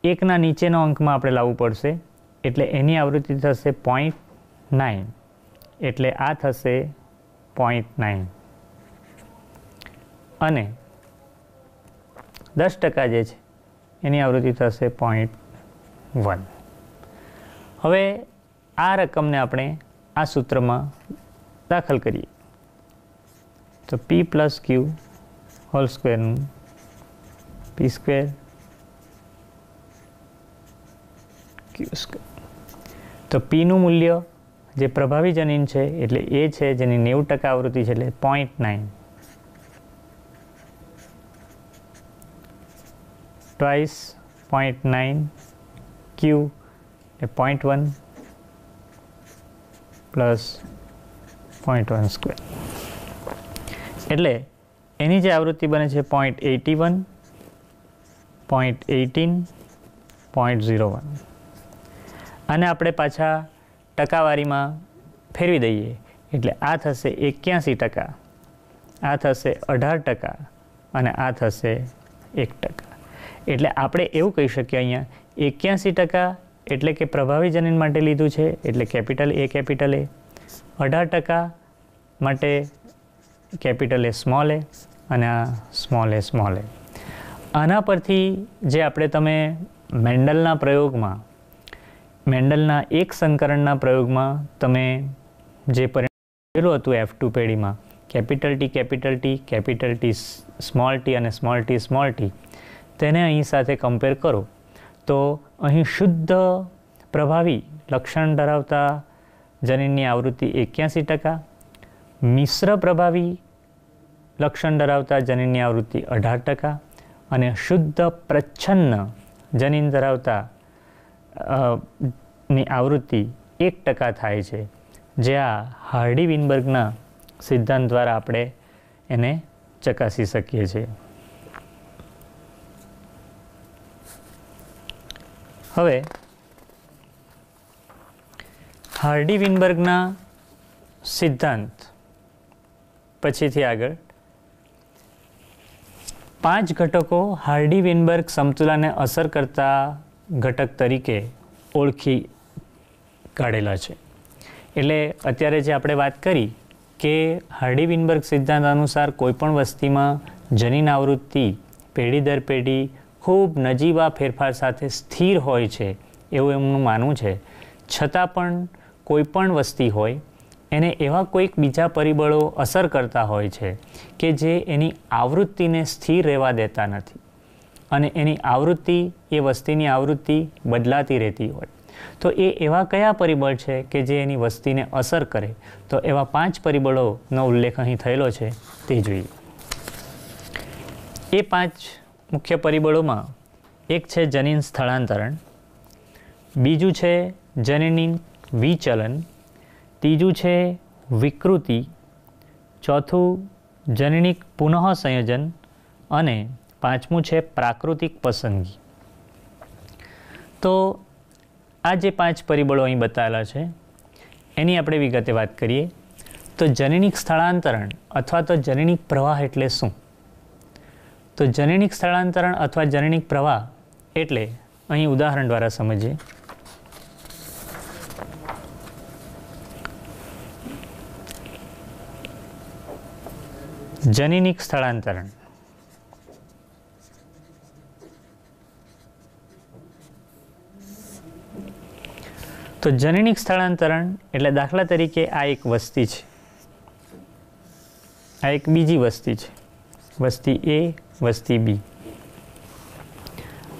એકના નીચેનો અંકમાં આપણે લાવવું પડશે. એટલે એની આવૃત્તિ થશે 0.9, એટલે આ થશે 0.9 અને 10% જે છે એની આવૃત્તિ થશે 0.1. હવે આ રકમને આપણે આ સૂત્રમાં દાખલ કરીએ તો p + q હોલ સ્ક્વેરનું p સ્ક્વેર q સ્ક્વેર. તો પીનું મૂલ્ય જે પ્રભાવી જનીન છે એટલે એ છે જેની 90% આવૃત્તિ છે, એટલે 0.9 ટ્વાઇસ 0.9 q એ 0.1 પ્લસ 0.1 સ્ક્વેર. એટલે એની જે આવૃત્તિ બને છે 0.81, 0.18, 0.01. અને આપણે પાછા ટકાવારીમાં ફેરવી દઈએ એટલે આ થશે 81%, આ થશે 18% અને આ થશે 1%. એટલે આપણે એવું કહી શકીએ અહીંયા 81% એટલે કે પ્રભાવી જનીન માટે લીધું છે, એટલે કેપિટલ A, 18% માટે કેપિટલ A, સ્મોલ a અને આ સ્મોલ a. આના પરથી જે આપણે તમે મેન્ડલના એક સંકરણના પ્રયોગમાં તમે જે પરિણામ મેળવેલું હતું F2 પેઢીમાં, કેપિટલ T, સ્મોલ t અને સ્મોલ t, તેને અહીં સાથે કમ્પેર કરો તો અહીં શુદ્ધ પ્રભાવી લક્ષણ ધરાવતા જનીનની આવૃત્તિ 81%, મિશ્ર પ્રભાવી લક્ષણ ધરાવતા જનીનની આવૃત્તિ 18% અને શુદ્ધ પ્રચ્છન્ન જનીન ધરાવતા ની આવૃત્તિ 1% થાય છે. જે આ હાર્ડી-વિનબર્ગના સિદ્ધાંત દ્વારા આપણે એને ચકાસી શકીએ છીએ. હવે હાર્ડી-વિનબર્ગના સિદ્ધાંત પછીથી આગળ 5 ઘટકો હાર્ડી-વિનબર્ગ સમતુલાને અસર કરતા ઘટક તરીકે ઓળખી કાઢેલા છે. એટલે અત્યારે જે આપણે વાત કરી કે હાર્ડી-વિનબર્ગ સિદ્ધાંત અનુસાર કોઈપણ વસ્તીમાં જનીન આવૃત્તિ પેઢી દર પેઢી ખૂબ નજીવા ફેરફાર સાથે સ્થિર હોય છે એવું એમનું માનવું છે. છતાં પણ કોઈપણ વસ્તી હોય એને એવા કોઈક બીજા પરિબળો અસર કરતા હોય છે કે જે એની આવૃત્તિને સ્થિર રહેવા દેતા નથી અને એની આવૃત્તિ એ વસ્તીની આવૃત્તિ બદલાતી રહેતી હોય. તો એ એવા કયા પરિબળ છે કે જે એની વસ્તીને અસર કરે? તો એવા 5 પરિબળોનો ઉલ્લેખ અહીં થયેલો છે તે જોઈએ. એ 5 મુખ્ય પરિબળોમાં એક છે જનીન સ્થળાંતરણ, બીજું છે જનીન વિચલન, ત્રીજું છે વિકૃતિ, ચોથું જનનિક પુનઃસંયોજન અને પાંચમું છે પ્રાકૃતિક પસંદગી. તો આ જે 5 પરિબળો અહીં બતાવેલા છે એની આપણે વિગતે વાત કરીએ. તો જનનિક સ્થળાંતરણ અથવા તો જનનિક પ્રવાહ એટલે શું? તો જનનિક સ્થળાંતરણ અથવા જનનિક પ્રવાહ એટલે અહીં ઉદાહરણ દ્વારા સમજીએ. જનનિક સ્થળાંતરણ તો જનનિક સ્થળાંતરણ એટલે દાખલા તરીકે આ એક વસ્તી છે, આ એક બીજી વસ્તી છે, વસ્તી એ, વસ્તી બી.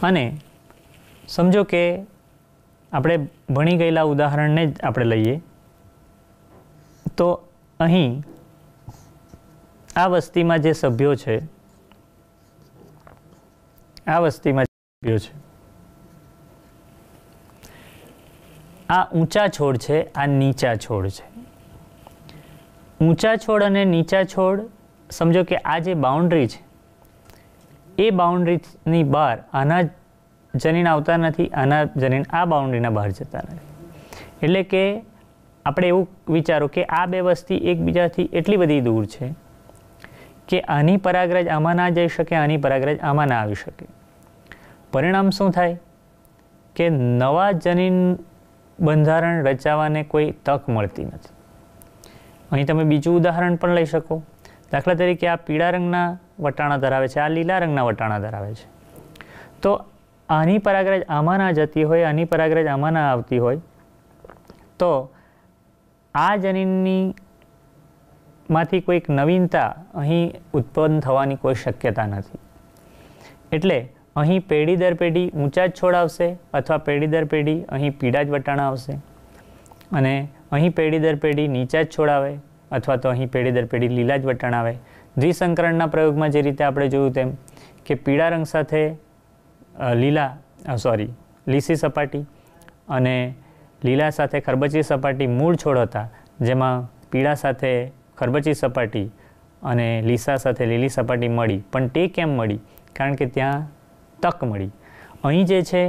અને સમજો કે આપણે ભણી ગયેલા ઉદાહરણને જ આપણે લઈએ તો અહીં આ વસ્તીમાં જે સભ્યો છે, આ વસ્તીમાં સભ્યો છે, આ ઊંચા છોડ છે, આ નીચા છોડ છે. ઊંચા છોડ અને નીચા છોડ સમજો કે આ જે બાઉન્ડ્રી છે એ બાઉન્ડ્રીની બહાર આના જનીન આવતા નથી, આના જનીન આ બાઉન્ડ્રીના બહાર જતા નથી. એટલે કે આપણે એવું વિચારો કે આ બે વસ્તી એકબીજાથી એટલી બધી દૂર છે કે આની પરાગરજ આમાં ના જઈ શકે, આની પરાગરજ આમાં ના આવી શકે. પરિણામ શું થાય કે નવા જનીન બંધારણ રચાવાને કોઈ તક મળતી નથી. અહીં તમે બીજું ઉદાહરણ પણ લઈ શકો. દાખલા તરીકે આ પીળા રંગના વટાણા ધરાવે છે, આ લીલા રંગના વટાણા ધરાવે છે. તો આની પરાગરજ આમાં ના જતી હોય, આની પરાગરજ આમાં ના આવતી હોય તો આ જનીનની માંથી કોઈક નવીનતા અહીં ઉત્પન્ન થવાની કોઈ શક્યતા નથી. એટલે અહીં પેઢી દર પેઢી ઊંચા જ છોડ આવશે અથવા પેઢી દર પેઢી અહીં પીળા જ વટાણા આવશે અને અહીં પેઢી દર પેઢી નીચા જ છોડ આવે અથવા તો અહીં પેઢી દર પેઢી લીલા જ વટાણા આવે. દ્વિસંકરણના પ્રયોગમાં જે રીતે આપણે જોયું તેમ કે પીળા રંગ સાથે લીસી સપાટી અને લીલા સાથે ખરબચી સપાટી મૂળ છોડ હતા, જેમાં પીળા સાથે ખરબચી સપાટી અને લીસા સાથે લીલી સપાટી મળી. પણ તે કેમ મળી? કારણ કે ત્યાં તક મળી. અહીં જે છે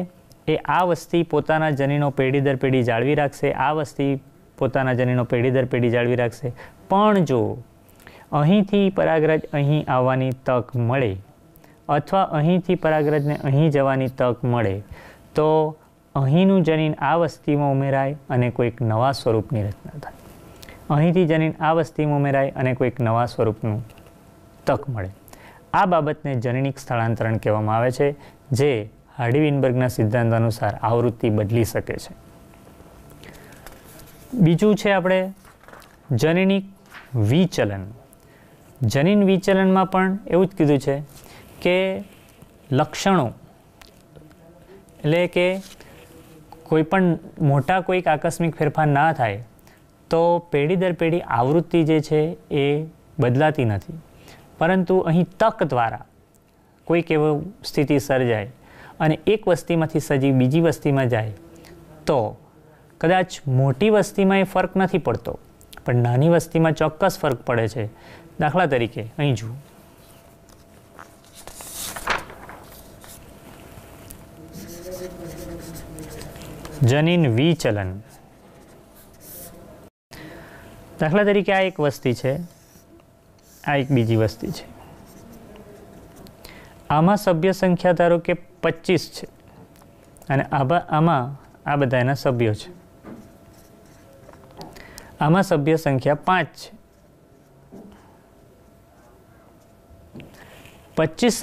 એ આ વસ્તી પોતાના જનીનો પેઢી દર પેઢી જાળવી રાખશે, આ વસ્તી પોતાના જનીનો પેઢી દર પેઢી જાળવી રાખશે. પણ જો અહીંથી પરાગરજ અહીં આવવાની તક મળે અથવા અહીંથી પરાગરજને અહીં જવાની તક મળે તો અહીંનું જનીન આ વસ્તીમાં ઉમેરાય અને કોઈક નવા સ્વરૂપની રચના થાય. અહીંથી જનીન આ વસ્તીમાં ઉમેરાય અને કોઈક નવા સ્વરૂપનું તક મળે. આ બાબતને જનનિક સ્થળાંતરણ કહેવામાં આવે છે, જે હાર્ડી-વિનબર્ગના સિદ્ધાંત અનુસાર આવૃત્તિ બદલી શકે છે. બીજું છે આપણે જનનિક વિચલન. જનીન વિચલનમાં પણ એવું જ કીધું છે કે લક્ષણો એટલે કે કોઈ પણ મોટા કોઈક આકસ્મિક ફેરફાર ના થાય તો પેઢી દર પેઢી આવૃત્તિ જે છે એ બદલાતી નથી. પરંતુ અહીં તક દ્વારા કોઈક એવી સ્થિતિ સર્જાય અને એક વસ્તીમાંથી સજીવ બીજી વસ્તીમાં જાય તો કદાચ મોટી વસ્તીમાં એ ફરક નથી પડતો પણ નાની વસ્તીમાં ચોક્કસ ફરક પડે છે. દાખલા તરીકે અહીં જુઓ, જનીન વિચલન. દાખલા તરીકે આ એક વસ્તી છે, આ એક બીજી વસ્તી છે. આમાં સભ્ય સંખ્યા ધારો કે 25 છે અને આમાં આ બધા એના સભ્યો છે. આમાં સભ્ય સંખ્યા 5 છે 25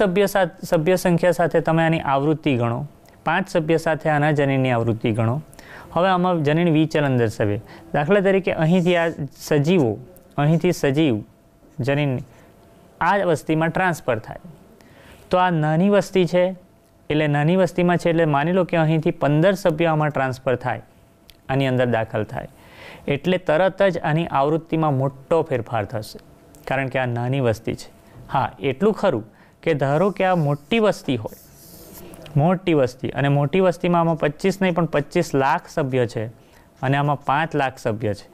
સભ્ય સંખ્યા સાથે તમે આની આવૃત્તિ ગણો, 5 સભ્ય સાથે આના જનીનની આવૃત્તિ ગણો. હવે આમાં જનીન વિચલન દર્શાવે. દાખલા તરીકે અહીંથી આ સજીવો, અહીંથી સજીવ જનીન આ વસ્તીમાં ટ્રાન્સફર થાય. તો આ નાની વસ્તી છે, એટલે નાની વસ્તીમાં છે એટલે માની લો કે અહીંથી 15 સભ્યો આમાં ટ્રાન્સફર થાય, આની અંદર દાખલ થાય, એટલે તરત જ આની આવૃત્તિમાં મોટો ફેરફાર થશે, કારણ કે આ નાની વસ્તી છે. હા, એટલું ખરું કે ધારો કે આ મોટી વસ્તી હોય, મોટી વસ્તી, અને મોટી વસ્તીમાં આમાં 25 નહીં પણ 25 લાખ સભ્ય છે, અને આમાં 5 લાખ સભ્ય છે,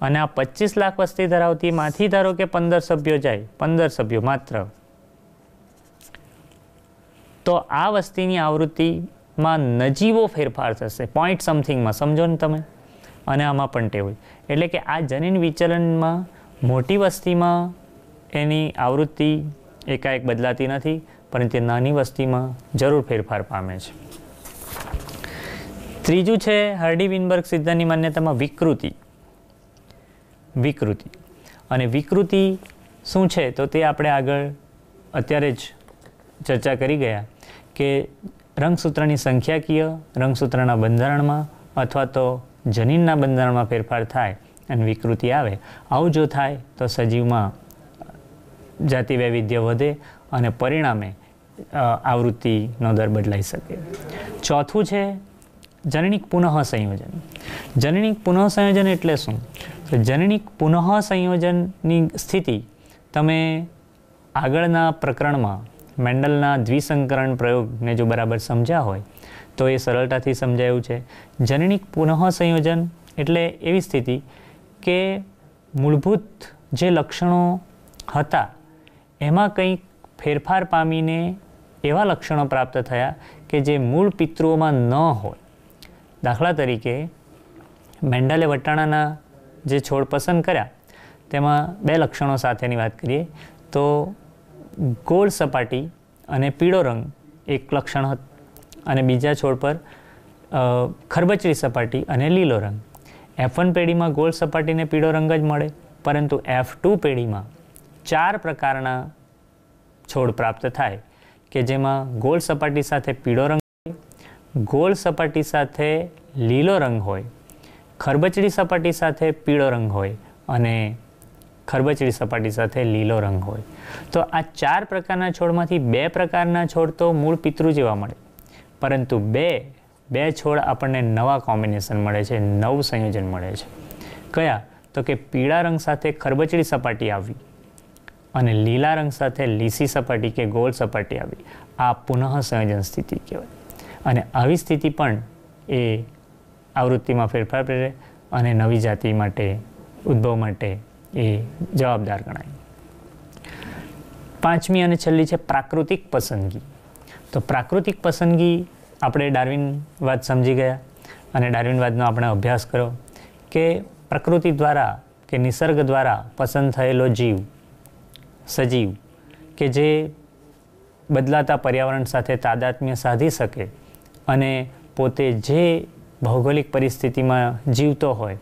અને આ 25 લાખ વસ્તી ધરાવતી માંથી ધારો કે 15 સભ્યો જાય, 15 સભ્યો માત્ર, તો આ વસ્તીની આવૃત્તિમાં નજીવો ફેરફાર થશે, પોઈન્ટ સમથિંગમાં, સમજો ને તમે. અને આમાં પણ ટેવ હોય, એટલે કે આ જનીન વિચલનમાં મોટી વસ્તીમાં એની આવૃત્તિ એકાએક બદલાતી નથી, પરંતુ નાની વસ્તીમાં જરૂર ફેરફાર પામે છે. ત્રીજું છે હાર્ડી વિનબર્ગ સિદ્ધાંતની માન્યતામાં વિકૃતિ. વિકૃતિ અને વિકૃતિ શું છે તો તે આપણે આગળ અત્યારે જ ચર્ચા કરી ગયા કે રંગસૂત્રની સંખ્યાકીય, રંગસૂત્રના બંધારણમાં અથવા તો જનીનના બંધારણમાં ફેરફાર થાય અને વિકૃતિ આવે. આવું જો થાય તો સજીવમાં જાતિ વૈવિધ્ય વધે અને પરિણામે આવૃત્તિનો દર બદલાઈ શકે. ચોથું છે જનનિક પુનઃસંયોજન. જનનિક પુનઃસંયોજન એટલે શું? તો જનનિક પુનઃસંયોજનની સ્થિતિ તમે આગળના પ્રકરણમાં મેન્ડલના દ્વિસંકરણ પ્રયોગને જો બરાબર સમજ્યા હોય તો એ સરળતાથી સમજાયું છે. જનનિક પુનઃસંયોજન એટલે એવી સ્થિતિ કે મૂળભૂત જે લક્ષણો હતા એમાં કંઈક ફેરફાર પામીને એવા લક્ષણો પ્રાપ્ત થયા કે જે મૂળ પિતૃઓમાં ન હોય. દાખલા તરીકે મેન્ડલે વટાણાના જે છોડ પસંદ કર્યા તેમાં 2 લક્ષણો સાથેની વાત કરીએ તો ગોળ સપાટી અને પીળો રંગ એક લક્ષણ હતું, અને બીજા છોડ પર ખરબચડી સપાટી અને લીલો રંગ. F1 પેઢીમાં ગોળ સપાટીને પીળો રંગ જ મળે, પરંતુ F2 પેઢીમાં 4 પ્રકારના છોડ પ્રાપ્ત થાય કે જેમાં ગોળ સપાટી સાથે પીળો રંગ હોય, ગોળ સપાટી સાથે લીલો રંગ હોય, ખરબચડી સપાટી સાથે પીળો રંગ હોય અને ખરબચડી સપાટી સાથે લીલો રંગ હોય. તો આ 4 પ્રકારના છોડમાંથી 2 પ્રકારના છોડ તો મૂળ પિતૃ જેવા મળે, પરંતુ બે છોડ આપણને નવા કોમ્બિનેશન મળે છે, નવું સંયોજન મળે છે. કયા? તો કે પીળા રંગ સાથે ખરબચડી સપાટી આવી અને લીલા રંગ સાથે લીસી સપાટી કે ગોળ સપાટી આવી. આ પુનઃ સંયોજન સ્થિતિ કહેવાય. અને આવી સ્થિતિ પણ એ આવૃત્તિમાં ફેરફાર કરે અને નવી જાતિ માટે, ઉદ્ભવ માટે એ જવાબદાર ગણાય. 5મી અને છેલ્લી છે પ્રાકૃતિક પસંદગી. તો પ્રાકૃતિક પસંદગી આપણે ડાર્વિનવાદ સમજી ગયા અને ડાર્વિનવાદનો આપણે અભ્યાસ કર્યો કે પ્રકૃતિ દ્વારા કે નિસર્ગ દ્વારા પસંદ થયેલો જીવ, સજીવ કે જે બદલાતા પર્યાવરણ સાથે તાદાત્મ્ય સાધી શકે અને પોતે જે ભૌગોલિક પરિસ્થિતિમાં જીવતો હોય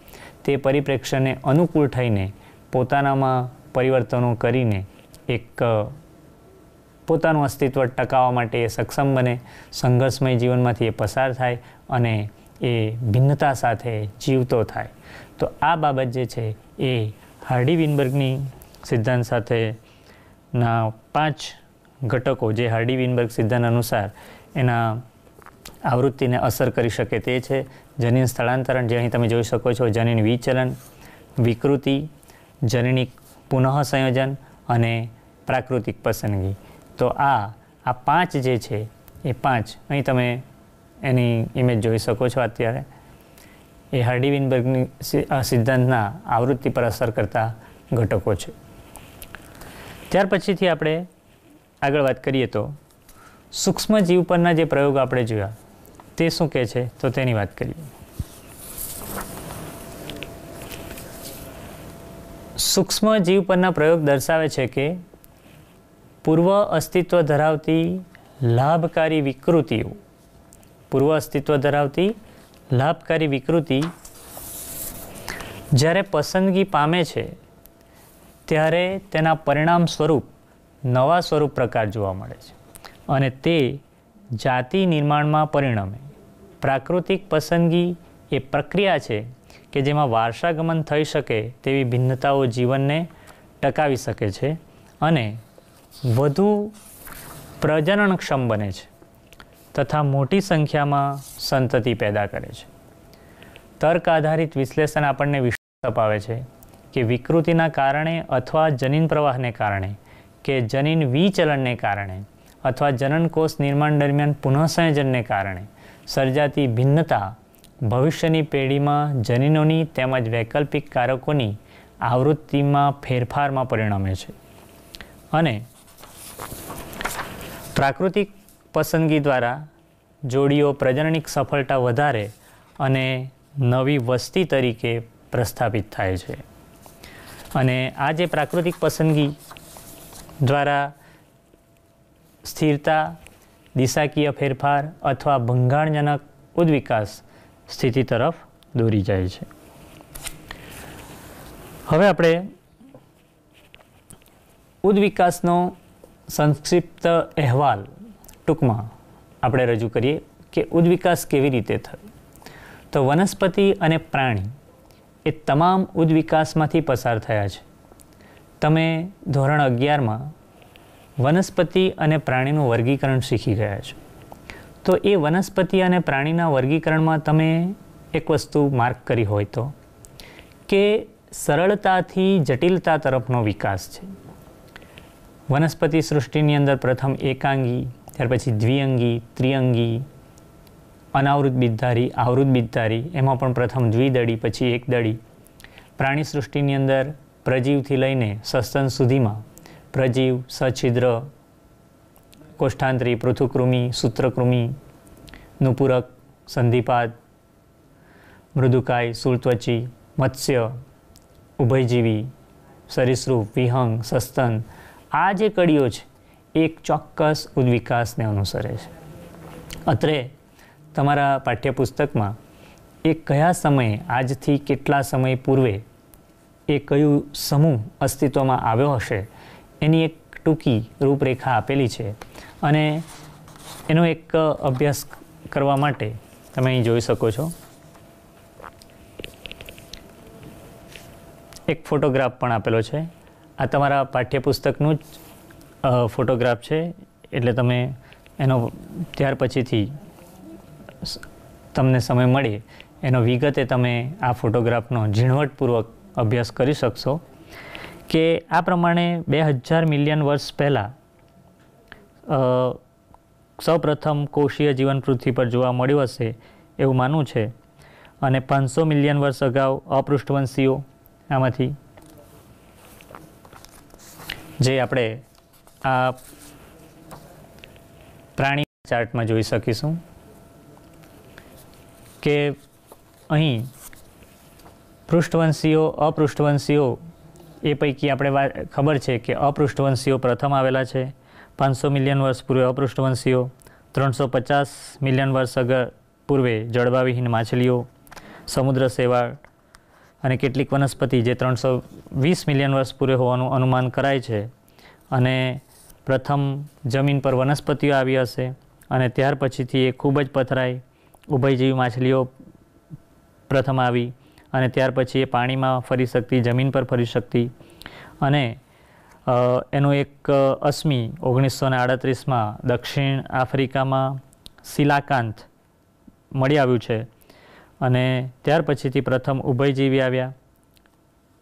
તે પરિપ્રેક્ષ્યને અનુકૂળ થઈને પોતાનામાં પરિવર્તનો કરીને એક પોતાનું અસ્તિત્વ ટકાવવા માટે એ સક્ષમ બને, સંઘર્ષમય જીવનમાંથી એ પસાર થાય અને એ ભિન્નતા સાથે જીવતો થાય. તો આ બાબત જે છે એ હાર્ડી વિનબર્ગની સિદ્ધાંત સાથેના 5 ઘટકો જે હાર્ડી વિનબર્ગ સિદ્ધાંત અનુસાર એના આવૃત્તિને અસર કરી શકે તે છે જનીન સ્થળાંતરણ, જે અહીં તમે જોઈ શકો છો, જનીન વિચલન, વિકૃતિ, જનનિક પુનઃસંયોજન અને પ્રાકૃતિક પસંદગી. તો આ 5 જે છે એ 5 અહીં તમે એની ઇમેજ જોઈ શકો છો અત્યારે, એ હાર્ડી વિનબર્ગની સિદ્ધાંતના આવૃત્તિ પર અસર કરતા ઘટકો છે. ત્યાર પછીથી આપણે આગળ વાત કરીએ તો સૂક્ષ્મ જીવ પરના જે પ્રયોગ આપણે જોયા તે શું કહે છે તો તેની વાત કરીએ. સૂક્ષ્મ જીવ પરના પ્રયોગ દર્શાવે છે કે પૂર્વ અસ્તિત્વ ધરાવતી લાભકારી વિકૃતિઓ, પૂર્વ અસ્તિત્વ ધરાવતી લાભકારી વિકૃતિ જ્યારે પસંદગી પામે છે ત્યારે તેના પરિણામ સ્વરૂપ નવા સ્વરૂપ પ્રકાર જોવા મળે છે અને તે જાતિ નિર્માણમાં પરિણમે. પ્રાકૃતિક પસંદગી એ પ્રક્રિયા છે કે જેમાં વારસાગમન થઈ શકે તેવી ભિન્નતાઓ જીવનને ટકાવી શકે છે અને વધુ પ્રજનનક્ષમ બને છે તથા મોટી સંખ્યામાં સંતતિ પેદા કરે છે. તર્ક આધારિત વિશ્લેષણ આપણને વિશ્વાસ અપાવે છે કે વિકૃતિના કારણે અથવા જનીન પ્રવાહને કારણે કે જનીન વિચલનને કારણે અથવા જનનકોષ નિર્માણ દરમિયાન પુનઃસંયોજનને કારણે સર્જાતી ભિન્નતા ભવિષ્યની પેઢીમાં જનીનોની તેમજ વૈકલ્પિક કારકોની આવૃત્તિમાં ફેરફારમાં પરિણમે છે અને પ્રાકૃતિક પસંદગી દ્વારા જોડીઓ પ્રજનનિક સફળતા વધારે અને નવી વસ્તી તરીકે પ્રસ્થાપિત થાય છે. અને આ જે પ્રાકૃતિક પસંદગી દ્વારા સ્થિરતા, દિશાકીય ફેરફાર અથવા ભંગાણજનક ઉદ્વિકાસ સ્થિતિ તરફ દોરી જાય છે. હવે આપણે ઉદ્વિકાસનો સંક્ષિપ્ત અહેવાલ ટૂંકમાં આપણે રજૂ કરીએ કે ઉદ્વિકાસ કેવી રીતે થયો. તો વનસ્પતિ અને પ્રાણી એ તમામ ઉદ્વિકાસમાંથી પસાર થયા છે. તમે ધોરણ 11માં વનસ્પતિ અને પ્રાણીનું વર્ગીકરણ શીખી ગયા છો. તો એ વનસ્પતિ અને પ્રાણીના વર્ગીકરણમાં તમે એક વસ્તુ માર્ક કરી હોય તો કે સરળતાથી જટિલતા તરફનો વિકાસ છે. વનસ્પતિ સૃષ્ટિની અંદર પ્રથમ એકાંગી, ત્યાર પછી દ્વિઅંગી, ત્રિઅંગી, અનાવૃત બીજધારી, આવૃત બીજધારી, એમાં પણ પ્રથમ દ્વિદળી પછી એકદળી. પ્રાણી સૃષ્ટિની અંદર પ્રજીવથી લઈને સસ્તન સુધીમાં પ્રજીવ, સછિદ્ર, કોષ્ઠાંતરી, પૃથુકૃમિ, સૂત્રકૃમિ, નુપુરક, સંધિપાદ, મૃદુકાય, શૂળત્વચી, મત્સ્ય, ઉભયજીવી, સરીસૃપ, વિહંગ, સસ્તન, આ જે કડીઓ છે એક ચોક્કસ ઉદ્વિકાસને અનુસરે છે. અત્રે તમારા પાઠ્યપુસ્તકમાં એ કયા સમયે, આજથી કેટલા સમય પૂર્વે એ કયું સમૂહ અસ્તિત્વમાં આવ્યો હશે એની એક ટૂંકી રૂપરેખા આપેલી છે અને એનો એક અભ્યાસ કરવા માટે તમે અહીં જોઈ શકો છો. એક ફોટોગ્રાફ પણ આપેલો છે. આ તમારા પાઠ્યપુસ્તકનું જ ફોટોગ્રાફ છે એટલે તમે એનો ત્યાર પછીથી તમને સમય મળે એનો વિગતે તમે આ ફોટોગ્રાફનો ઝીણવટપૂર્વક અભ્યાસ કરી શકશો કે આ પ્રમાણે 2000 મિલિયન વર્ષ પહેલાં સૌપ્રથમ કોષીય જીવન પૃથ્વી પર જોવા મળ્યું હશે એવું માનવું છે. અને 500 મિલિયન વર્ષ અગાઉ અપૃષ્ઠવંશીઓ, આમાંથી જે આપણે આ પ્રાણી ચાર્ટમાં જોઈ શકીશું કે અહીં પૃષ્ઠવંશીઓ, અપૃષ્ઠવંશીઓ એ પૈકી આપણે ખબર છે કે અપૃષ્ઠવંશીઓ પ્રથમ આવેલા છે. 500 મિલિયન વર્ષ પૂર્વે અપૃષ્ઠવંશીઓ, 350 મિલિયન વર્ષ પૂર્વે જળબાવિહીન માછલીઓ, સમુદ્ર શેવાળ અને કેટલીક વનસ્પતિ જે 320 મિલિયન વર્ષ પૂર્વે હોવાનું અનુમાન કરાય છે. અને પ્રથમ જમીન પર વનસ્પતિઓ આવી હશે અને ત્યાર પછીથી એ ખૂબ જ પથરાઈ ઉભયજીવી માછલીઓ પ્રથમ આવી અને ત્યાર પછી એ પાણીમાં ફરી શકતી, જમીન પર ફરી શકતી. અને એનું એક અસ્મિ 1938માં દક્ષિણ આફ્રિકામાં શિલાકાંત મળી આવ્યું છે અને ત્યાર પછીથી પ્રથમ ઉભયજીવી આવ્યા.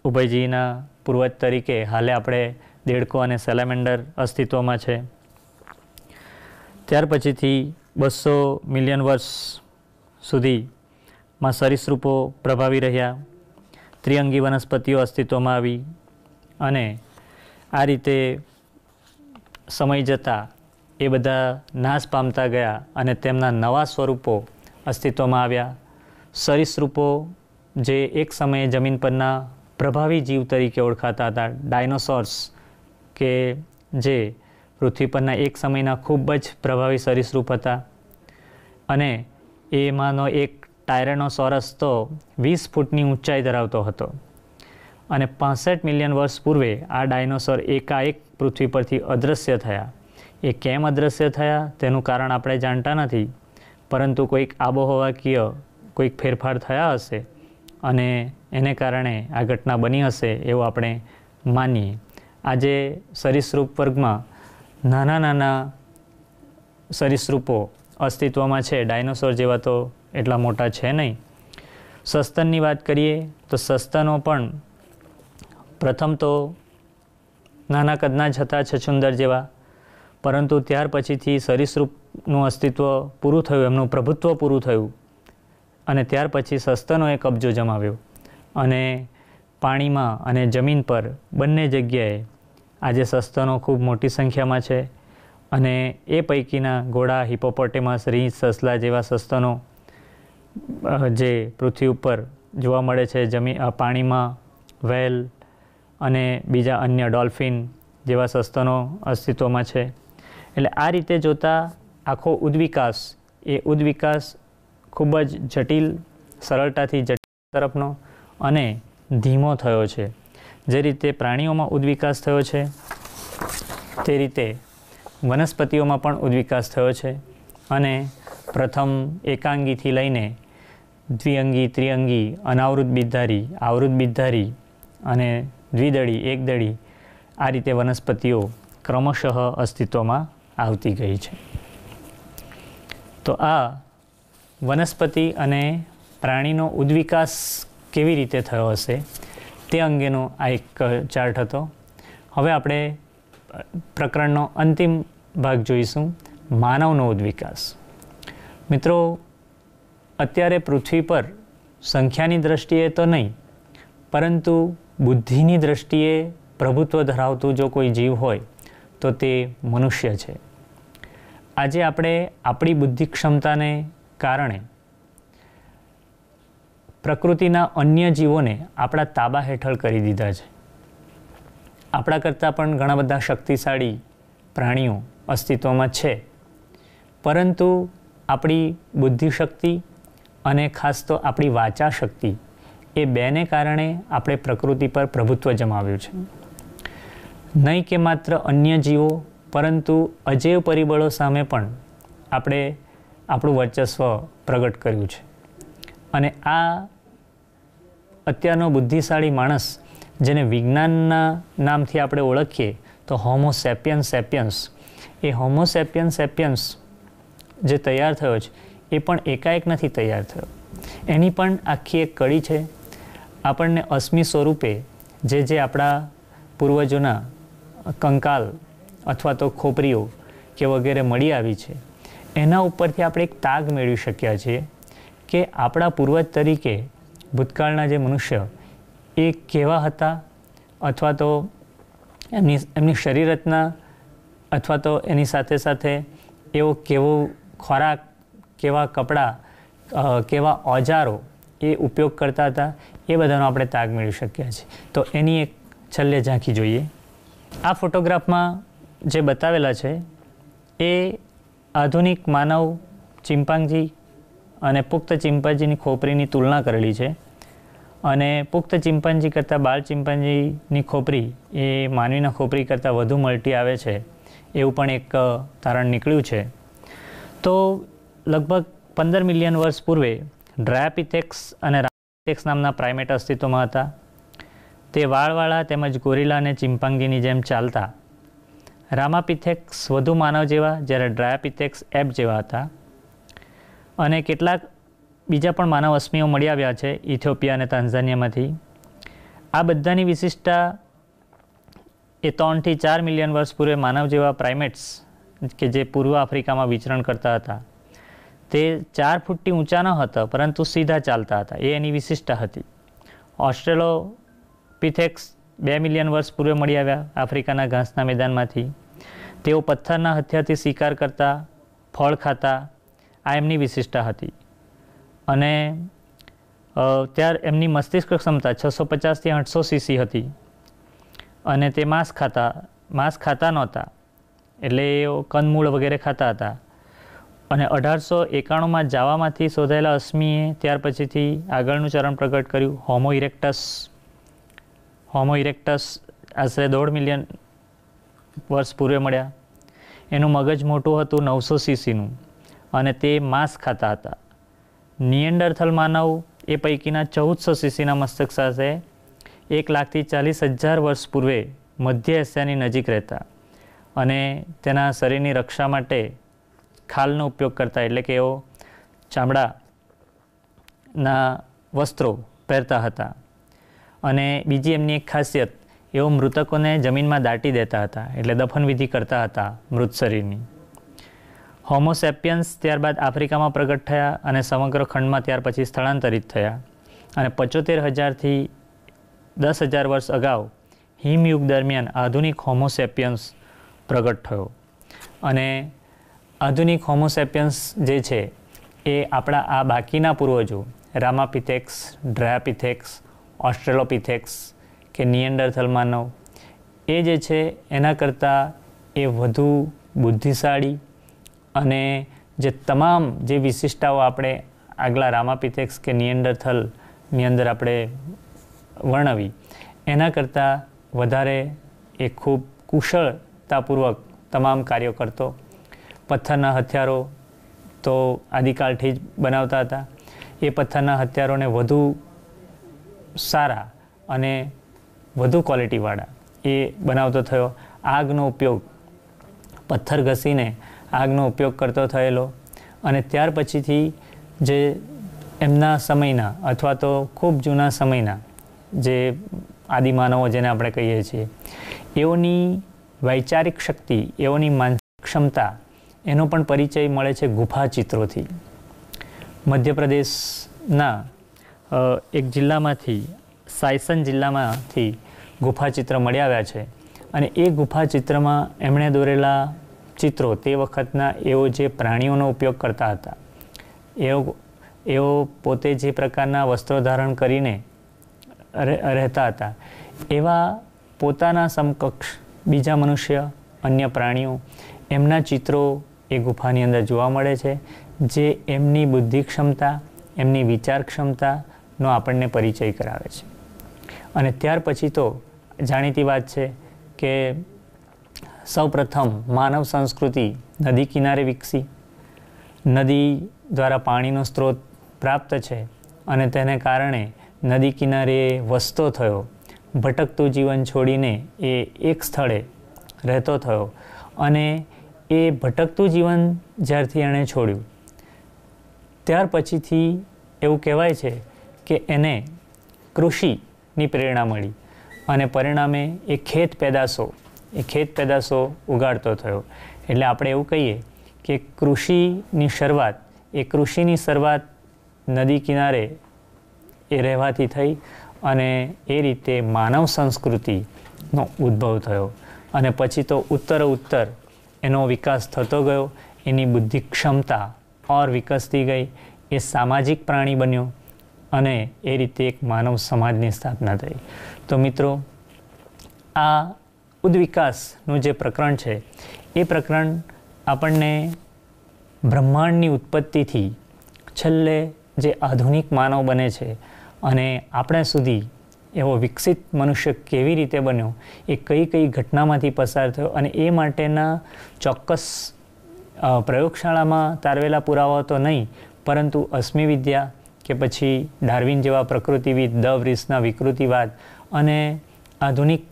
ઉભયજીવીના પૂર્વજ તરીકે હાલે આપણે દેડકો અને સેલામેન્ડર અસ્તિત્વમાં છે. ત્યાર પછીથી 200 મિલિયન વર્ષ સુધીમાં સરીસૃપો પ્રભાવી રહ્યા, ત્રિઅંગી વનસ્પતિઓ અસ્તિત્વમાં આવી અને આ રીતે સમય જતાં એ બધા નાશ પામતા ગયા અને તેમના નવા સ્વરૂપો અસ્તિત્વમાં આવ્યા. સરીસૃપો જે એક સમયે જમીન પરના પ્રભાવી જીવ તરીકે ઓળખાતા હતા, ડાયનોસોર્સ કે જે પૃથ્વી પરના એક સમયના ખૂબ જ પ્રભાવી સરીસૃપ હતા. અને એમાંનો એક ટાયરેનોસોરસ તો 20 ફૂટની ઊંચાઈ ધરાવતો હતો અને 65 મિલિયન વર્ષ પૂર્વે આ ડાયનોસોર એકાએક પૃથ્વી પરથી અદૃશ્ય થયા. એ કેમ અદૃશ્ય થયા તેનું કારણ આપણે જાણતા નથી, પરંતુ કોઈક આબોહવાકીય કોઈક ફેરફાર થયા હશે અને એને કારણે આ ઘટના બની હશે એવું આપણે માનીએ. આજે સરીસૃપ વર્ગમાં નાના નાના સરીસૃપો અસ્તિત્વમાં છે. ડાયનોસોર જેવા તો એટલા મોટા છે નહીં. સસ્તનની વાત કરીએ તો સસ્તનો પણ પ્રથમ તો નાના કદના જ હતા, છછુંદર જેવા, પરંતુ ત્યાર પછીથી સરીસૃપનું અસ્તિત્વ પૂરું થયું, એમનું પ્રભુત્વ પૂરું થયું અને ત્યાર પછી સસ્તનોએ કબજો જમાવ્યો અને પાણીમાં અને જમીન પર બંને જગ્યાએ આજે સસ્તનો ખૂબ મોટી સંખ્યામાં છે. અને એ પૈકીના ઘોડા, હિપોપોટેમસ, રીંછ, સસલા જેવા સસ્તનો જે પૃથ્વી ઉપર જોવા મળે છે, પાણીમાં વ્હેલ અને બીજા અન્ય ડોલ્ફિન જેવા સસ્તનો અસ્તિત્વમાં છે. એટલે આ રીતે જોતાં આખો ઉદ્વિકાસ એ ઉદ્વિકાસ ખૂબ જ જટિલ, સરળતાથી જટિલ તરફનો અને ધીમો થયો છે. જે રીતે પ્રાણીઓમાં ઉદ્વિકાસ થયો છે તે રીતે વનસ્પતિઓમાં પણ ઉદ્વિકાસ થયો છે. અને પ્રથમ એકાંગીથી લઈને દ્વિઅંગી, ત્રિઅંગી, અનાવૃત બીજધારી, આવૃત બીજધારી અને દ્વિદળી, એકદળી, આ રીતે વનસ્પતિઓ ક્રમશઃ અસ્તિત્વમાં આવતી ગઈ છે. તો આ વનસ્પતિ અને પ્રાણીનો ઉદ્વિકાસ કેવી રીતે થયો હશે તે અંગેનો આ એક ચાર્ટ હતો. હવે આપણે પ્રકરણનો અંતિમ ભાગ જોઈશું, માનવનો ઉદ્વિકાસ. મિત્રો, અત્યારે પૃથ્વી પર સંખ્યાની દૃષ્ટિએ તો નહીં, પરંતુ બુદ્ધિની દૃષ્ટિએ પ્રભુત્વ ધરાવતું જો કોઈ જીવ હોય તો તે મનુષ્ય છે. આજે આપણે આપણી બુદ્ધિ ક્ષમતાને કારણે પ્રકૃતિના અન્ય જીવોને આપણા તાબા હેઠળ કરી દીધા છે. આપણા કરતાં પણ ઘણા બધા શક્તિશાળી પ્રાણીઓ અસ્તિત્વમાં છે, પરંતુ આપણી બુદ્ધિશક્તિ અને ખાસ તો આપણી વાચા શક્તિ એ બેને કારણે આપણે પ્રકૃતિ પર પ્રભુત્વ જમાવ્યું છે. નહીં કે માત્ર અન્ય જીવો, પરંતુ અજૈવ પરિબળો સામે પણ આપણે આપણું વર્ચસ્વ પ્રગટ કર્યું છે. અને આ અત્યારનો બુદ્ધિશાળી માણસ, જેને વિજ્ઞાનના નામથી આપણે ઓળખીએ તો હોમો સેપિયન્સ સેપિયન્સ, એ હોમો સેપિયન્સ સેપિયન્સ જે તૈયાર થયો છે એ પણ એકાએક નથી તૈયાર થયો. એની પણ આખી એક કડી છે. આપણને અશ્મિ સ્વરૂપે જે આપણા પૂર્વજોના કંકાલ અથવા તો ખોપરીઓ કે વગેરે મળી આવી છે, એના ઉપરથી આપણે એક તાગ મેળવી શક્યા છીએ કે આપણા પૂર્વજ તરીકે ભૂતકાળના જે મનુષ્ય એ કેવા હતા, અથવા તો એમની શરીર રચના, અથવા તો એની સાથે સાથે એવો કેવો ખોરાક, કેવા કપડાં, કેવા ઓજારો એ ઉપયોગ કરતા હતા, એ બધાનો આપણે તાગ મેળવી શક્યા છીએ. તો એની એક છેલ્લે ઝાંખી જોઈએ. આ ફોટોગ્રાફમાં જે બતાવેલા છે એ આધુનિક માનવ ચિમ્પાન્જી અને પુખ્ત ચિમ્પાન્જીની ખોપરીની તુલના કરેલી છે. અને પુખ્ત ચિમ્પાન્જી કરતાં બાળ ચિમ્પાન્જીની ખોપરી એ માનવીના ખોપરી કરતાં વધુ મલ્ટી આવે છે, એવું પણ એક તારણ નીકળ્યું છે. તો લગભગ 15 મિલિયન વર્ષ પૂર્વે ડ્રાયાપિથેક્સ અને રામાપિથેક્સ નામના પ્રાઇમેટ અસ્તિત્વમાં હતા. તે વાળવાળા તેમજ ગોરિલા અને ચિમ્પાન્જીની જેમ ચાલતા. રામાપિથેક્સ વધુ માનવ જેવા, જ્યારે ડ્રાયાપિથેક્સ એપ જેવા હતા. અને કેટલાક બીજા પણ માનવ અસ્મિઓ મળી આવ્યા છે ઇથિયોપિયા અને તાન્ઝાનિયામાંથી. આ બધાની વિશિષ્ટતા એ 3 થી 4 મિલિયન વર્ષ પૂર્વે માનવ જેવા પ્રાઇમેટ્સ કે જે પૂર્વ આફ્રિકામાં વિચરણ કરતા હતા, તે 4 ફૂટથી ઊંચા ન હતા, પરંતુ સીધા ચાલતા હતા. એ એની વિશિષ્ટતા હતી. ઓસ્ટ્રેલોપિથેક્સ 2 મિલિયન વર્ષ પૂર્વે મળી આવ્યા આફ્રિકાના ઘાસના મેદાનમાંથી. તેઓ પથ્થરના હથિયારથી શિકાર કરતા, ફળ ખાતા. આ એમની વિશિષ્ટતા હતી. અને ત્યાર એમની મસ્તિષ્ક ક્ષમતા 650 થી 800 cc હતી. અને તે માંસ ખાતા નહોતા, એટલે એ કંદમૂળ વગેરે ખાતા હતા. અને 1891માં જાવામાંથી શોધાયેલા અસ્મીએ ત્યાર પછીથી આગળનું ચરણ પ્રગટ કર્યું, હોમો ઇરેક્ટસ આશરે 1.5 મિલિયન વર્ષ પૂર્વે મળ્યા. એનું મગજ મોટું હતું 900 સીસીનું અને તે માંસ ખાતા હતા. નિએન્ડરથલ માનવ એ પૈકીના 1400 સીસીના મસ્તક સાથે 1,40,000 વર્ષ પૂર્વે મધ્ય એશિયાની નજીક રહેતા અને તેના શરીરની રક્ષા માટે ખાલનો ઉપયોગ કરતા, એટલે કે એઓ ચામડાના વસ્ત્રો પહેરતા હતા. અને બીજી એમની એક ખાસિયત, એઓ મૃતકોને જમીનમાં દાટી દેતા હતા, એટલે દફનવિધિ કરતા હતા મૃત શરીરની. હોમોસેપિયન્સ ત્યારબાદ આફ્રિકામાં પ્રગટ થયા અને સમગ્ર ખંડમાં ત્યાર પછી સ્થળાંતરિત થયા અને 75,000થી 10,000 વર્ષ અગાઉ હિમયુગ દરમિયાન આધુનિક હોમોસેપિયન્સ પ્રગટ થયો. અને આધુનિક હોમોસેપિયન્સ જે છે એ આપણા આ બાકીના પૂર્વજો રામાપિથેક્સ, ડ્રાયાપિથેક્સ, ઓસ્ટ્રેલોપિથેક્સ કે નિએન્ડરથલ માનવ એ જે છે એના કરતાં એ વધુ બુદ્ધિશાળી અને જે તમામ જે વિશિષ્ટતાઓ આપણે આગલા રામાપિથેક્સ કે નિએન્ડરથલની અંદર આપણે વર્ણવી એના કરતાં વધારે એ ખૂબ કુશળતાપૂર્વક તમામ કાર્યો કરતો. પથ્થરના હથિયારો તો આદિકાળથી જ બનાવતા હતા. એ પથ્થરના હથિયારોને વધુ સારા અને વધુ ક્વોલિટીવાળા એ બનાવતો થયો. આગનો ઉપયોગ, પથ્થર ઘસીને આગનો ઉપયોગ કરતો થયેલો. અને ત્યાર પછીથી જે એમના સમયના અથવા તો ખૂબ જૂના સમયના જે આદિમાનવો જેને આપણે કહીએ છીએ, એઓની વૈચારિક શક્તિ, એઓની માનસિક ક્ષમતા, એનો પણ પરિચય મળે છે ગુફા ચિત્રોથી. મધ્યપ્રદેશના એક જિલ્લામાંથી, સાયસન જિલ્લામાંથી ગુફા ચિત્ર મળી આવ્યા છે અને એ ગુફા ચિત્રમાં એમણે દોરેલા ચિત્રો તે વખતના એઓ જે પ્રાણીઓનો ઉપયોગ કરતા હતા, એઓ પોતે જે પ્રકારના વસ્ત્રો ધારણ કરીને રહેતા હતા, એવા પોતાના સમકક્ષ બીજા મનુષ્ય, અન્ય પ્રાણીઓ, એમના ચિત્રો એ ગુફાની અંદર જોવા મળે છે, જે એમની બુદ્ધિ ક્ષમતા, એમની વિચાર ક્ષમતાનો આપણને પરિચય કરાવે છે. અને ત્યાર પછી તો જાણીતી વાત છે કે સૌપ્રથમ માનવ સંસ્કૃતિ નદી કિનારે વિકસી. નદી દ્વારા પાણીનો સ્ત્રોત પ્રાપ્ત છે અને તેને કારણે નદી કિનારે વસતો થયો. ભટકતું જીવન છોડીને એ એક સ્થળે રહેતો થયો અને એ ભટકતું જીવન જ્યારથી એણે છોડ્યું ત્યાર પછીથી એવું કહેવાય છે કે એને કૃષિની પ્રેરણા મળી અને પરિણામે એ ખેત પેદાશો ઉગાડતો થયો. એટલે આપણે એવું કહીએ કે કૃષિની શરૂઆત નદી કિનારે એ રહેવાથી થઈ અને એ રીતે માનવ સંસ્કૃતિનો ઉદ્ભવ થયો. અને પછી તો ઉત્તર એનો વિકાસ થતો ગયો. એની બુદ્ધિ ક્ષમતા ઓર વિકસતી ગઈ. એ સામાજિક પ્રાણી બન્યો અને એ રીતે એક માનવ સમાજની સ્થાપના થઈ. તો મિત્રો, આ ઉદ્વિકાસનું જે પ્રકરણ છે એ પ્રકરણ આપણને બ્રહ્માંડની ઉત્પત્તિથી છેલ્લે જે આધુનિક માનવ બને છે અને આપણે સુધી એવો વિકસિત મનુષ્ય કેવી રીતે બન્યો, એ કઈ કઈ ઘટનામાંથી પસાર થયો અને એ માટેના ચોક્કસ પ્રયોગશાળામાં તારવેલા પુરાવાઓ તો નહીં, પરંતુ અશ્મિવિદ્યા કે પછી ડાર્વિન જેવા પ્રકૃતિવિદ, દ વ્રીસના વિકૃતિવાદ અને આધુનિક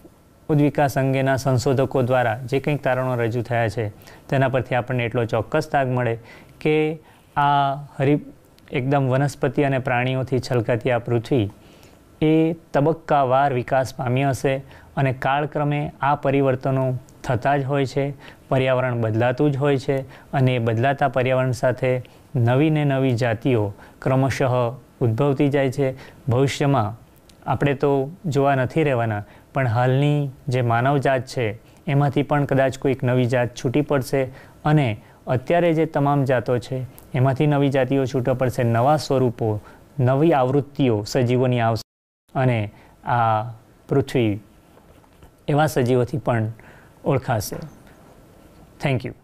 ઉદ્વિકાસ અંગેના સંશોધકો દ્વારા જે કંઈક તારણો રજૂ થયા છે તેના પરથી આપણને એટલો ચોક્કસ તાગ મળે કે આ એકદમ વનસ્પતિ અને પ્રાણીઓથી છલકાતી આ પૃથ્વી એ તબક્કાવાર વિકાસ પામી હશે અને કાળક્રમે આ પરિવર્તનો થતા જ હોય છે. પર્યાવરણ બદલાતું જ હોય છે અને એ બદલાતા પર્યાવરણ સાથે નવી ને નવી જાતિઓ ક્રમશઃ ઉદ્ભવતી જાય છે. ભવિષ્યમાં આપણે તો જોવા નથી રહેવાના, પણ હાલની જે માનવજાત છે એમાંથી પણ કદાચ કોઈક નવી જાત છૂટી પડશે અને અત્યારે જે તમામ જાતો છે એમાંથી નવી જાતિઓ છૂટો પડશે. નવા સ્વરૂપો, નવી આવૃત્તિઓ સજીવોની આવશે અને આ પૃથ્વી એવા સજીવોથી પણ ઓળખાશે. Thank you.